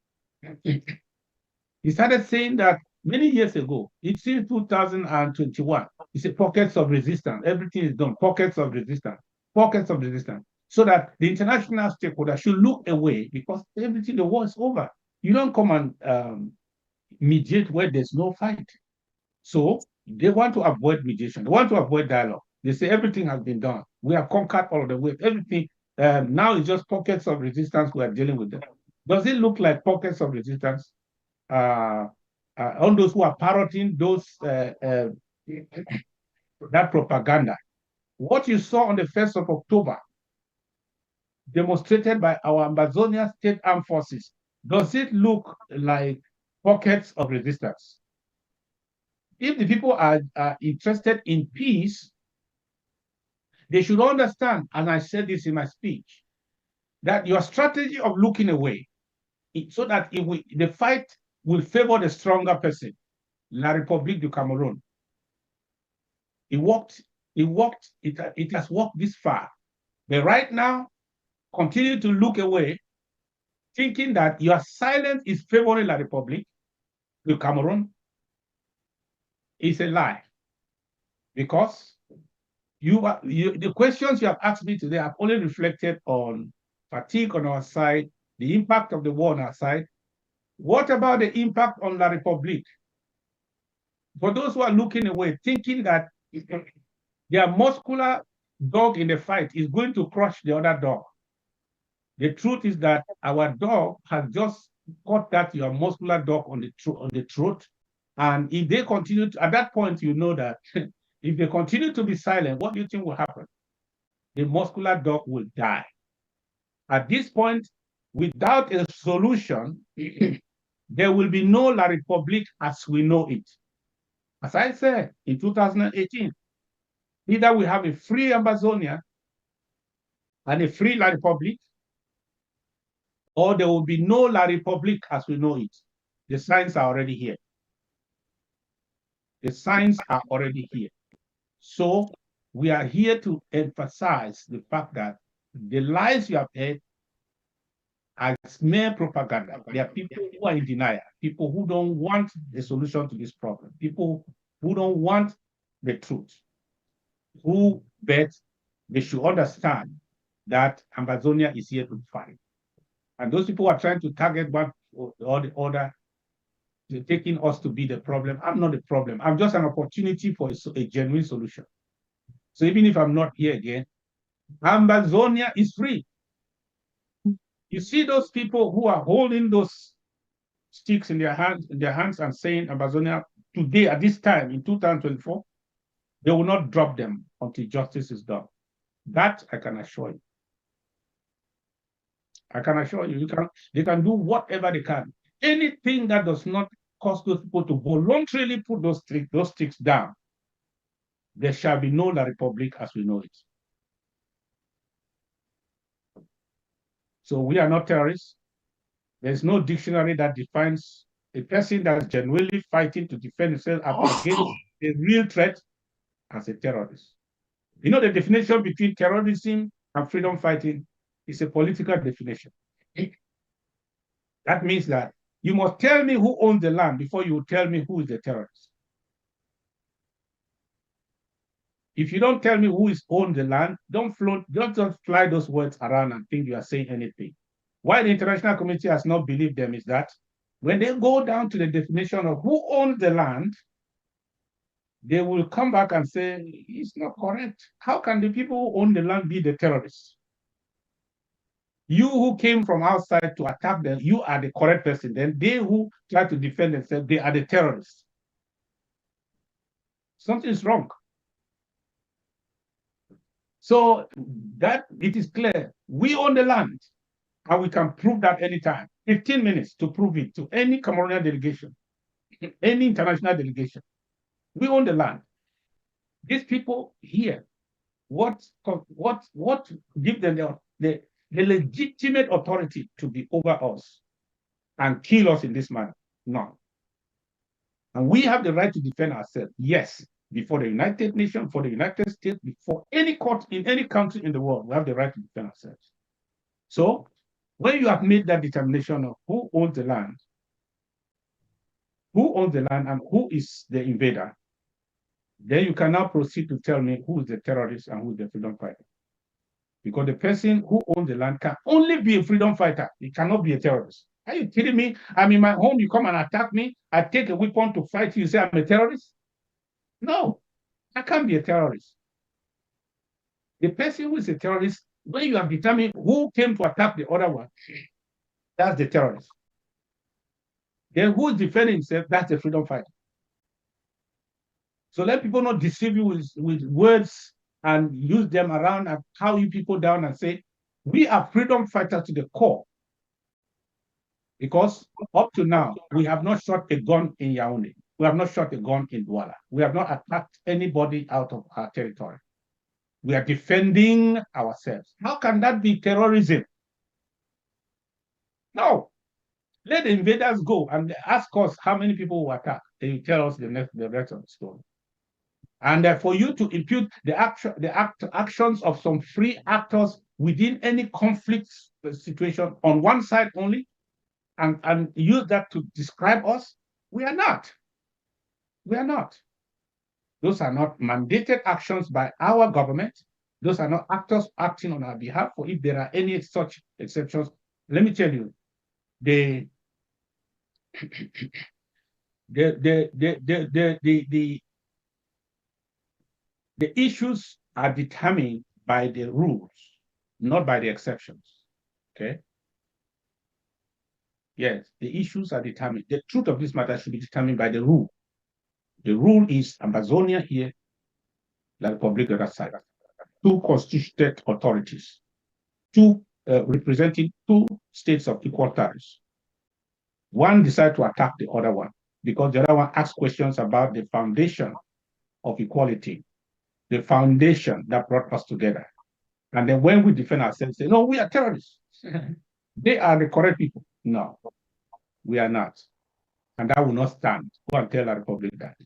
He started saying that many years ago. It's in 2021. He said pockets of resistance. Everything is done. Pockets of resistance. Pockets of resistance. So that the international stakeholders should look away because everything, the war is over. You don't come and mediate where there's no fight. So they want to avoid mediation. They want to avoid dialogue. They say everything has been done. We have conquered all of the way. Everything. Now it's just pockets of resistance we are dealing with them. Does it look like pockets of resistance? On those who are parroting those that propaganda. What you saw on the 1st of October, demonstrated by our Ambazonia state armed forces, does it look like pockets of resistance? If the people are interested in peace, they should understand, and I said this in my speech, that your strategy of looking away, so that the fight will favor the stronger person, La République du Cameroun. It has worked this far. But right now, continue to look away, thinking that your silence is favoring La République du Cameroun, is a lie. Because the questions you have asked me today have only reflected on fatigue on our side, the impact of the war on our side. What about the impact on La République? For those who are looking away, thinking that their muscular dog in the fight is going to crush the other dog. The truth is that our dog has just caught that your muscular dog on the throat. And if they continue to, at that point, you know that if they continue to be silent, what do you think will happen? The muscular dog will die. At this point, without a solution, there will be no La République as we know it. As I said, in 2018, either we have a free Ambazonia and a free La République, or there will be no La République as we know it. The signs are already here. The signs are already here. So we are here to emphasize the fact that the lies you have heard are mere propaganda. There are people who are in denial, people who don't want a solution to this problem, people who don't want the truth, who bet they should understand that Ambazonia is here to fight. And those people are trying to target one or the other, taking us to be the problem. I'm not the problem. I'm just an opportunity for a genuine solution. So even if I'm not here again, Ambazonia is free. You see those people who are holding those sticks in their hands and saying Ambazonia today at this time in 2024, they will not drop them until justice is done. That I can assure you. I can assure you, they can do whatever they can. Anything that does not cause those people to voluntarily put those sticks down, there shall be no La République as we know it. So we are not terrorists. There's no dictionary that defines a person that's genuinely fighting to defend himself against a real threat as a terrorist. You know, the definition between terrorism and freedom fighting is a political definition. That means that you must tell me who owns the land before you tell me who is the terrorist. If you don't tell me who is owns the land, don't just fly those words around and think you are saying anything. Why the international community has not believed them is that when they go down to the definition of who owns the land, they will come back and say, it's not correct. How can the people who own the land be the terrorists? You who came from outside to attack them, you are the correct person. Then they who try to defend themselves, they are the terrorists. Something is wrong. So that it is clear, we own the land, and we can prove that anytime. 15 minutes to prove it to any Cameroonian delegation, any international delegation. We own the land. These people here, what give them the the legitimate authority to be over us and kill us in this manner. No. And we have the right to defend ourselves, yes, before the United Nations, for the United States, before any court in any country in the world, we have the right to defend ourselves. So when you have made that determination of who owns the land and who is the invader, then you can now proceed to tell me who is the terrorist and who is the freedom fighter. Because the person who owns the land can only be a freedom fighter. He cannot be a terrorist. Are you kidding me? I'm in my home, you come and attack me, I take a weapon to fight you, you say I'm a terrorist? No, I can't be a terrorist. The person who is a terrorist, when you have determined who came to attack the other one, that's the terrorist. Then who is defending himself, that's the freedom fighter. So let people not deceive you with words and use them around and cow you people down and say, we are freedom fighters to the core. Because up to now, we have not shot a gun in Yaoundé. We have not shot a gun in Douala. We have not attacked anybody out of our territory. We are defending ourselves. How can that be terrorism? No. Let the invaders go and ask us how many people will attack. They will tell us the rest of the story. And for you to impute the actions of some free actors within any conflict situation on one side only, and use that to describe us, we are not. We are not. Those are not mandated actions by our government. Those are not actors acting on our behalf. Or if there are any such exceptions, let me tell you, the issues are determined by the rules, not by the exceptions. Okay? Yes, the issues are determined. The truth of this matter should be determined by the rule. The rule is Ambazonia here, La Republic the other side. Two constituted authorities, representing two states of equal terms. One decides to attack the other one because the other one asks questions about the foundation of equality, the foundation that brought us together. And then when we defend ourselves, say, no, we are terrorists. They are the correct people. No, we are not. And that will not stand. Go and tell the Republic that.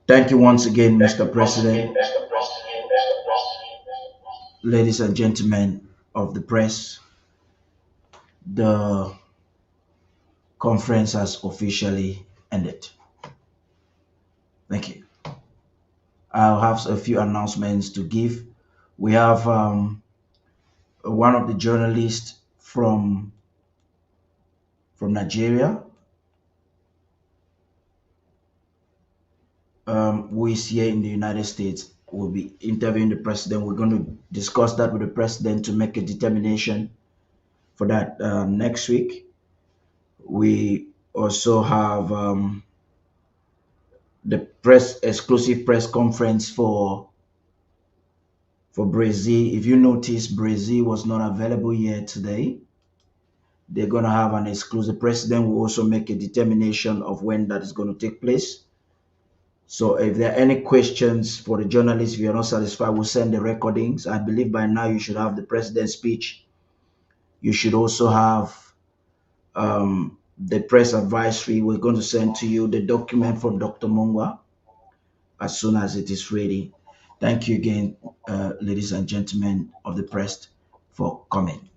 Thank you once again, Mr. President. Ladies and gentlemen of the press, the conference has officially ended. Thank you. I'll have a few announcements to give. We have one of the journalists from Nigeria, who is here in the United States, will be interviewing the president. We're going to discuss that with the president to make a determination for that next week. We also have the exclusive press conference for Brazil. If you notice, Brazil was not available yet today. They're going to have an exclusive. President will also make a determination of when that is going to take place. So if there are any questions for the journalists, if you're not satisfied, we'll send the recordings. I believe by now you should have the president's speech. You should also have the press advisory. We're going to send to you the document from Dr. Mungwa as soon as it is ready. Thank you again, ladies and gentlemen of the press, for coming.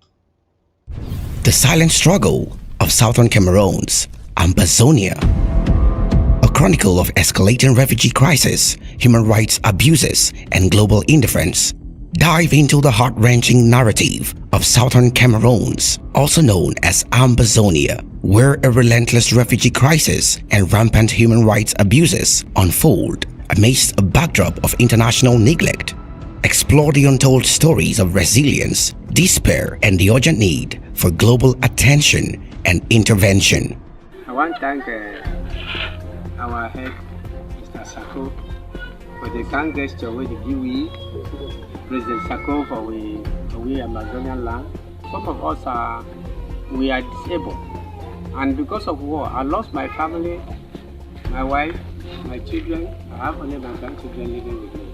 The silent struggle of southern Cameroons, Ambazonia. A chronicle of escalating refugee crisis, human rights abuses, and global indifference. Dive into the heart-wrenching narrative of southern Cameroons, also known as Ambazonia, where a relentless refugee crisis and rampant human rights abuses unfold amidst a backdrop of international neglect. Explore the untold stories of resilience, despair, and the urgent need for global attention and intervention. I want to thank our head, Mr. Sako, for the kind gesture we give President Sako for we Amazonian land. Some of us we are disabled, and because of war, I lost my family, my wife, my children, I have only my grandchildren living with me.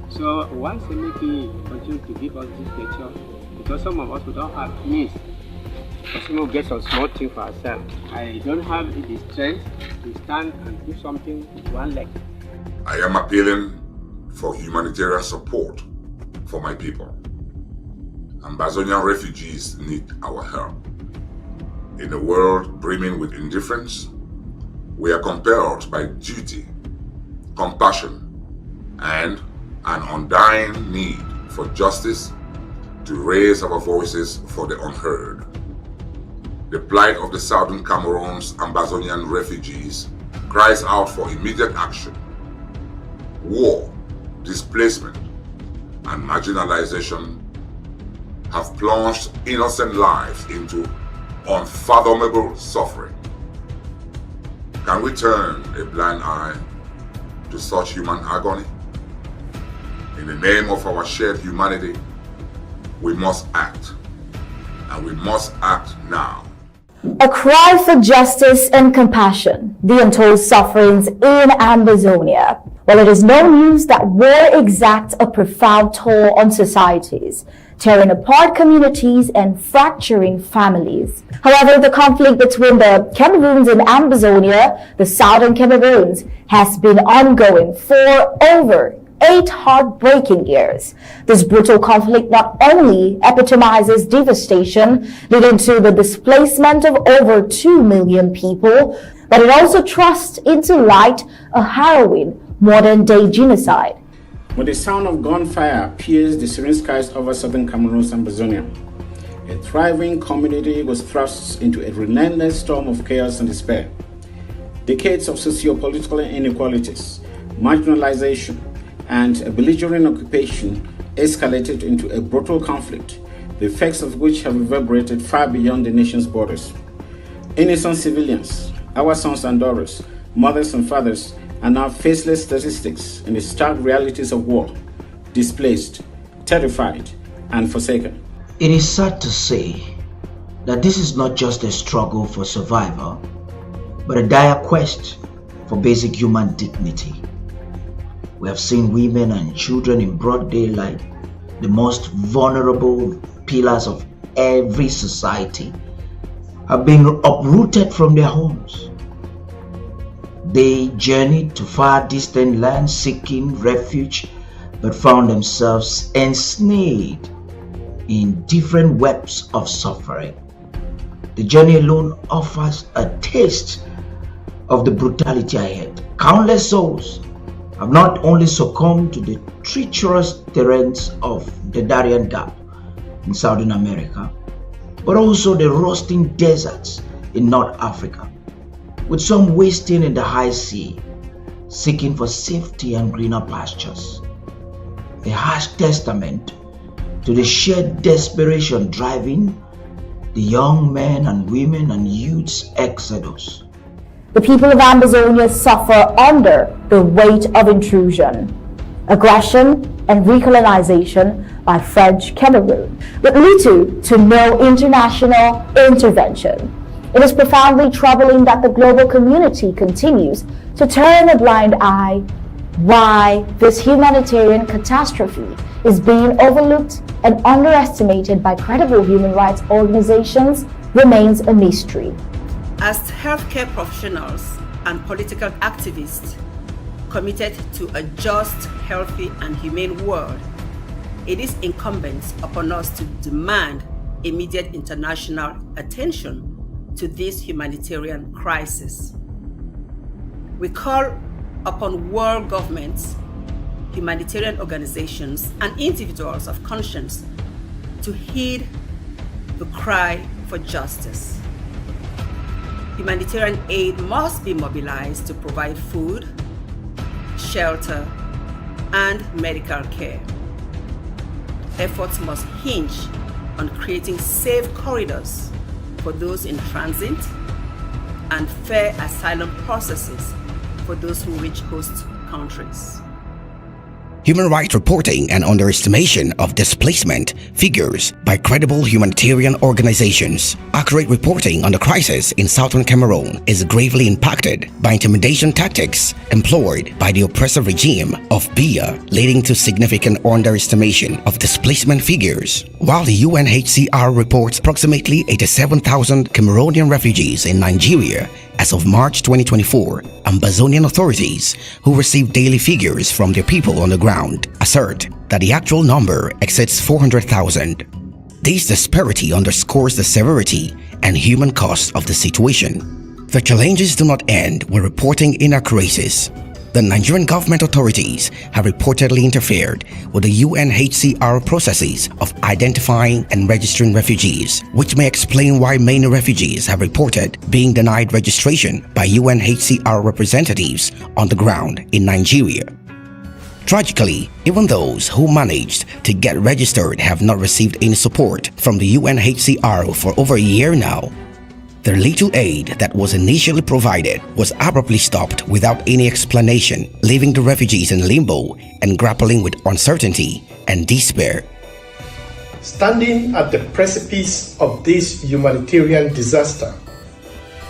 So once they make me continue to give us this nature, because some of us who don't have means, some get some small thing for ourselves. I don't have the strength to stand and do something with one leg. I am appealing for humanitarian support for my people. Ambazonian refugees need our help. In a world brimming with indifference, we are compelled by duty, compassion, and an undying need for justice to raise our voices for the unheard. The plight of the southern Cameroons Ambazonian refugees cries out for immediate action. War, displacement, and marginalization have plunged innocent lives into unfathomable suffering. Can we turn a blind eye to such human agony? In the name of our shared humanity, we must act, and we must act now. A cry for justice and compassion, the untold sufferings in Ambazonia. While it is no news that war exacts a profound toll on societies, tearing apart communities and fracturing families. However, the conflict between the Cameroons and Ambazonia, the southern Cameroons, has been ongoing for over 8 heartbreaking years. This brutal conflict not only epitomizes devastation, leading to the displacement of over 2 million people, but it also thrusts into light a harrowing modern-day genocide. When the sound of gunfire pierced the serene skies over southern Cameroons and Ambazonia, a thriving community was thrust into a relentless storm of chaos and despair. Decades of socio-political inequalities, marginalization, and a belligerent occupation escalated into a brutal conflict, the effects of which have reverberated far beyond the nation's borders. Innocent civilians, our sons and daughters, mothers and fathers, are now faceless statistics in the stark realities of war, displaced, terrified, and forsaken. It is sad to say that this is not just a struggle for survival, but a dire quest for basic human dignity. We have seen women and children in broad daylight, the most vulnerable pillars of every society, have been uprooted from their homes. They journeyed to far distant lands seeking refuge, but found themselves ensnared in different webs of suffering. The journey alone offers a taste of the brutality ahead. Countless souls have not only succumbed to the treacherous terrains of the Darien Gap in Southern America, but also the roasting deserts in North Africa, with some wasting in the high sea, seeking for safety and greener pastures. A harsh testament to the shared desperation driving the young men and women and youth's exodus. The people of Ambazonia suffer under the weight of intrusion, aggression, and recolonization by French Cameroon, with little to no international intervention. It is profoundly troubling that the global community continues to turn a blind eye why this humanitarian catastrophe is being overlooked and underestimated by credible human rights organizations remains a mystery. As healthcare professionals and political activists committed to a just, healthy, and humane world, it is incumbent upon us to demand immediate international attention to this humanitarian crisis. We call upon world governments, humanitarian organizations, and individuals of conscience to heed the cry for justice. Humanitarian aid must be mobilized to provide food, shelter, and medical care. Efforts must hinge on creating safe corridors for those in transit and fair asylum processes for those who reach host countries. human rights reporting and underestimation of displacement figures by credible humanitarian organizations. Accurate reporting on the crisis in southern Cameroon is gravely impacted by intimidation tactics employed by the oppressive regime of Biya, leading to significant underestimation of displacement figures. While the UNHCR reports approximately 87,000 Cameroonian refugees in Nigeria as of March 2024, Ambazonian authorities, who receive daily figures from their people on the ground, assert that the actual number exceeds 400,000. This disparity underscores the severity and human cost of the situation. The challenges do not end with reporting inaccuracies. The Nigerian government authorities have reportedly interfered with the UNHCR processes of identifying and registering refugees, which may explain why many refugees have reported being denied registration by UNHCR representatives on the ground in Nigeria. Tragically, even those who managed to get registered have not received any support from the UNHCR for over a year now. The little aid that was initially provided was abruptly stopped without any explanation, leaving the refugees in limbo and grappling with uncertainty and despair. Standing at the precipice of this humanitarian disaster,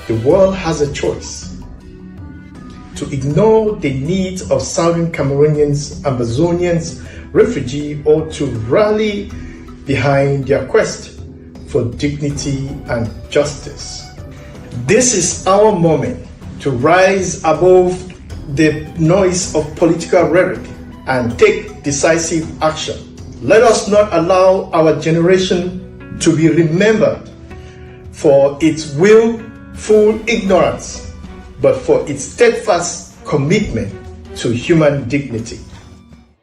the world has a choice: to ignore the needs of Southern Cameroonians, Ambazonians, refugees, or to rally behind their quest for dignity and justice. This is our moment to rise above the noise of political rhetoric and take decisive action. Let us not allow our generation to be remembered for its willful ignorance, but for its steadfast commitment to human dignity.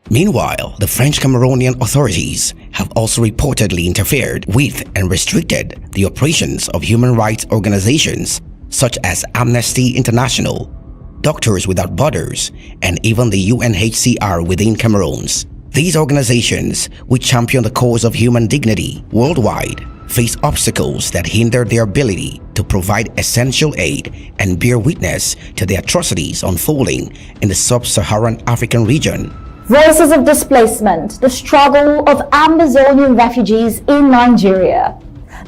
Meanwhile, the French Cameroonian authorities have also reportedly interfered with and restricted the operations of human rights organizations such as Amnesty International, Doctors Without Borders, and even the UNHCR within Cameroons. These organizations, which champion the cause of human dignity worldwide, face obstacles that hinder their ability to provide essential aid and bear witness to the atrocities unfolding in the sub-Saharan African region. Voices of displacement, the struggle of Ambazonian refugees in Nigeria.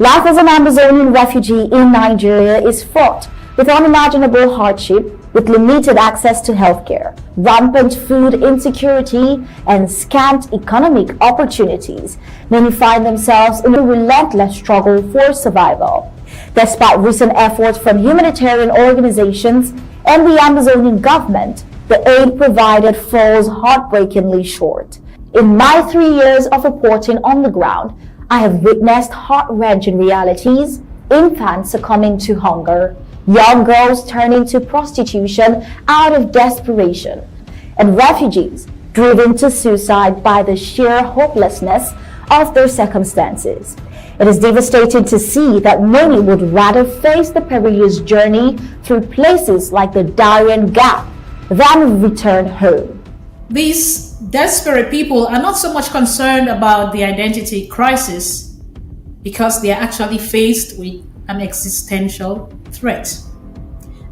Life as an Ambazonian refugee in Nigeria is fraught with unimaginable hardship, with limited access to healthcare, rampant food insecurity, and scant economic opportunities. Many find themselves in a relentless struggle for survival. Despite recent efforts from humanitarian organizations and the Ambazonian government, the aid provided falls heartbreakingly short. In my 3 years of reporting on the ground, I have witnessed heart-wrenching realities: infants succumbing to hunger, young girls turning to prostitution out of desperation, and refugees driven to suicide by the sheer hopelessness of their circumstances. It is devastating to see that many would rather face the perilous journey through places like the Darien Gap than return home. These desperate people are not so much concerned about the identity crisis because they are actually faced with an existential threat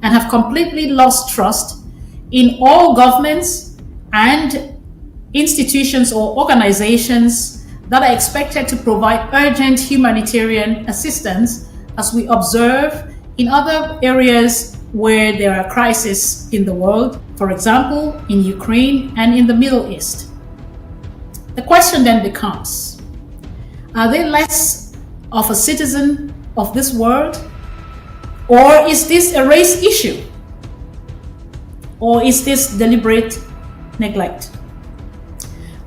and have completely lost trust in all governments and institutions or organizations that are expected to provide urgent humanitarian assistance, as we observe in other areas where there are crises in the world, for example, in Ukraine and in the Middle East. The question then becomes, are they less of a citizen of this world? Or is this a race issue? Or is this deliberate neglect?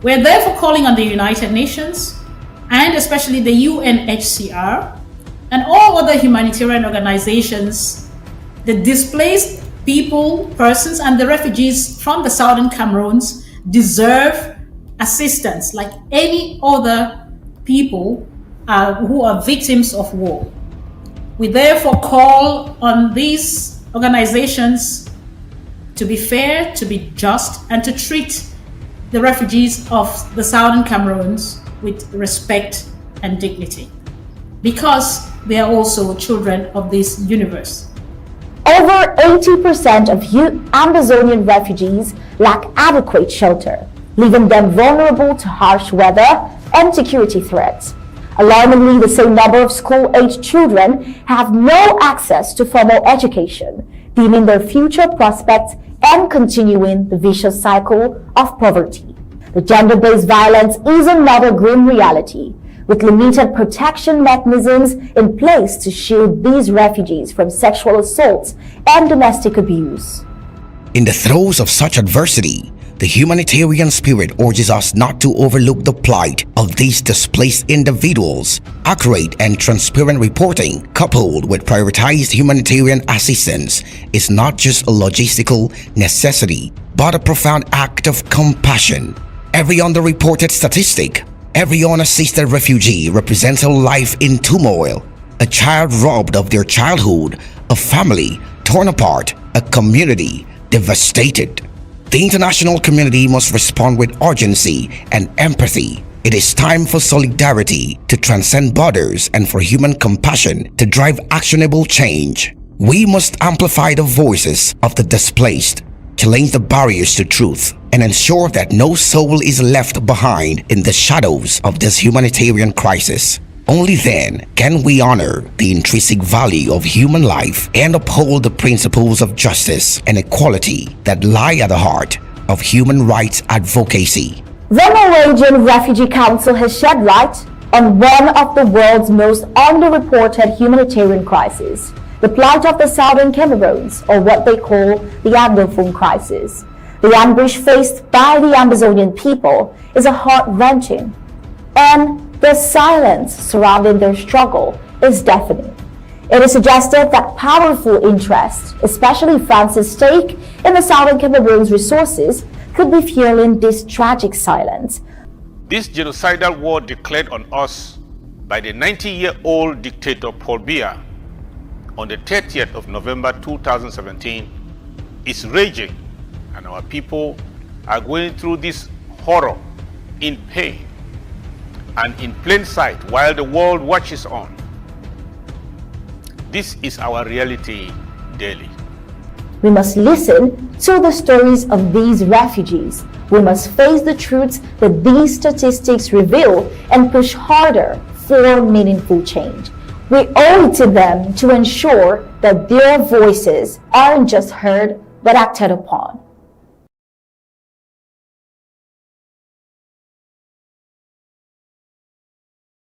We're therefore calling on the United Nations, and especially the UNHCR, and all other humanitarian organizations, the displaced persons, and the refugees from the southern Cameroons deserve assistance like any other people who are victims of war. We therefore call on these organizations to be fair, to be just, and to treat the refugees of the southern Cameroons with respect and dignity, because they are also children of this universe. Over 80% of Ambazonian refugees lack adequate shelter. leaving them vulnerable to harsh weather and security threats. Alarmingly, the same number of school-aged children have no access to formal education, dimming their future prospects and continuing the vicious cycle of poverty. The gender-based violence is another grim reality, with limited protection mechanisms in place to shield these refugees from sexual assaults and domestic abuse. In the throes of such adversity, the humanitarian spirit urges us not to overlook the plight of these displaced individuals. Accurate and transparent reporting, coupled with prioritized humanitarian assistance, is not just a logistical necessity, but a profound act of compassion. Every underreported statistic, every unassisted refugee represents a life in turmoil, a child robbed of their childhood, a family torn apart, a community devastated. The international community must respond with urgency and empathy. It is time for solidarity to transcend borders and for human compassion to drive actionable change. We must amplify the voices of the displaced, challenge the barriers to truth, and ensure that no soul is left behind in the shadows of this humanitarian crisis. Only then can we honor the intrinsic value of human life and uphold the principles of justice and equality that lie at the heart of human rights advocacy. The Norwegian Refugee Council has shed light on one of the world's most underreported humanitarian crises, the plight of the southern Cameroons, or what they call the Anglophone crisis. The anguish faced by the Ambazonian people is a heart-wrenching, and the silence surrounding their struggle is deafening. It is suggested that powerful interests, especially France's stake in the southern Cameroon's resources, could be fueling this tragic silence. This genocidal war declared on us by the 90-year-old dictator Paul Biya on the 30th of November 2017 is raging, and our people are going through this horror in pain and in plain sight while the world watches on. This is our reality daily. We must listen to the stories of these refugees. We must face the truths that these statistics reveal and push harder for meaningful change. We owe it to them to ensure that their voices aren't just heard but acted upon.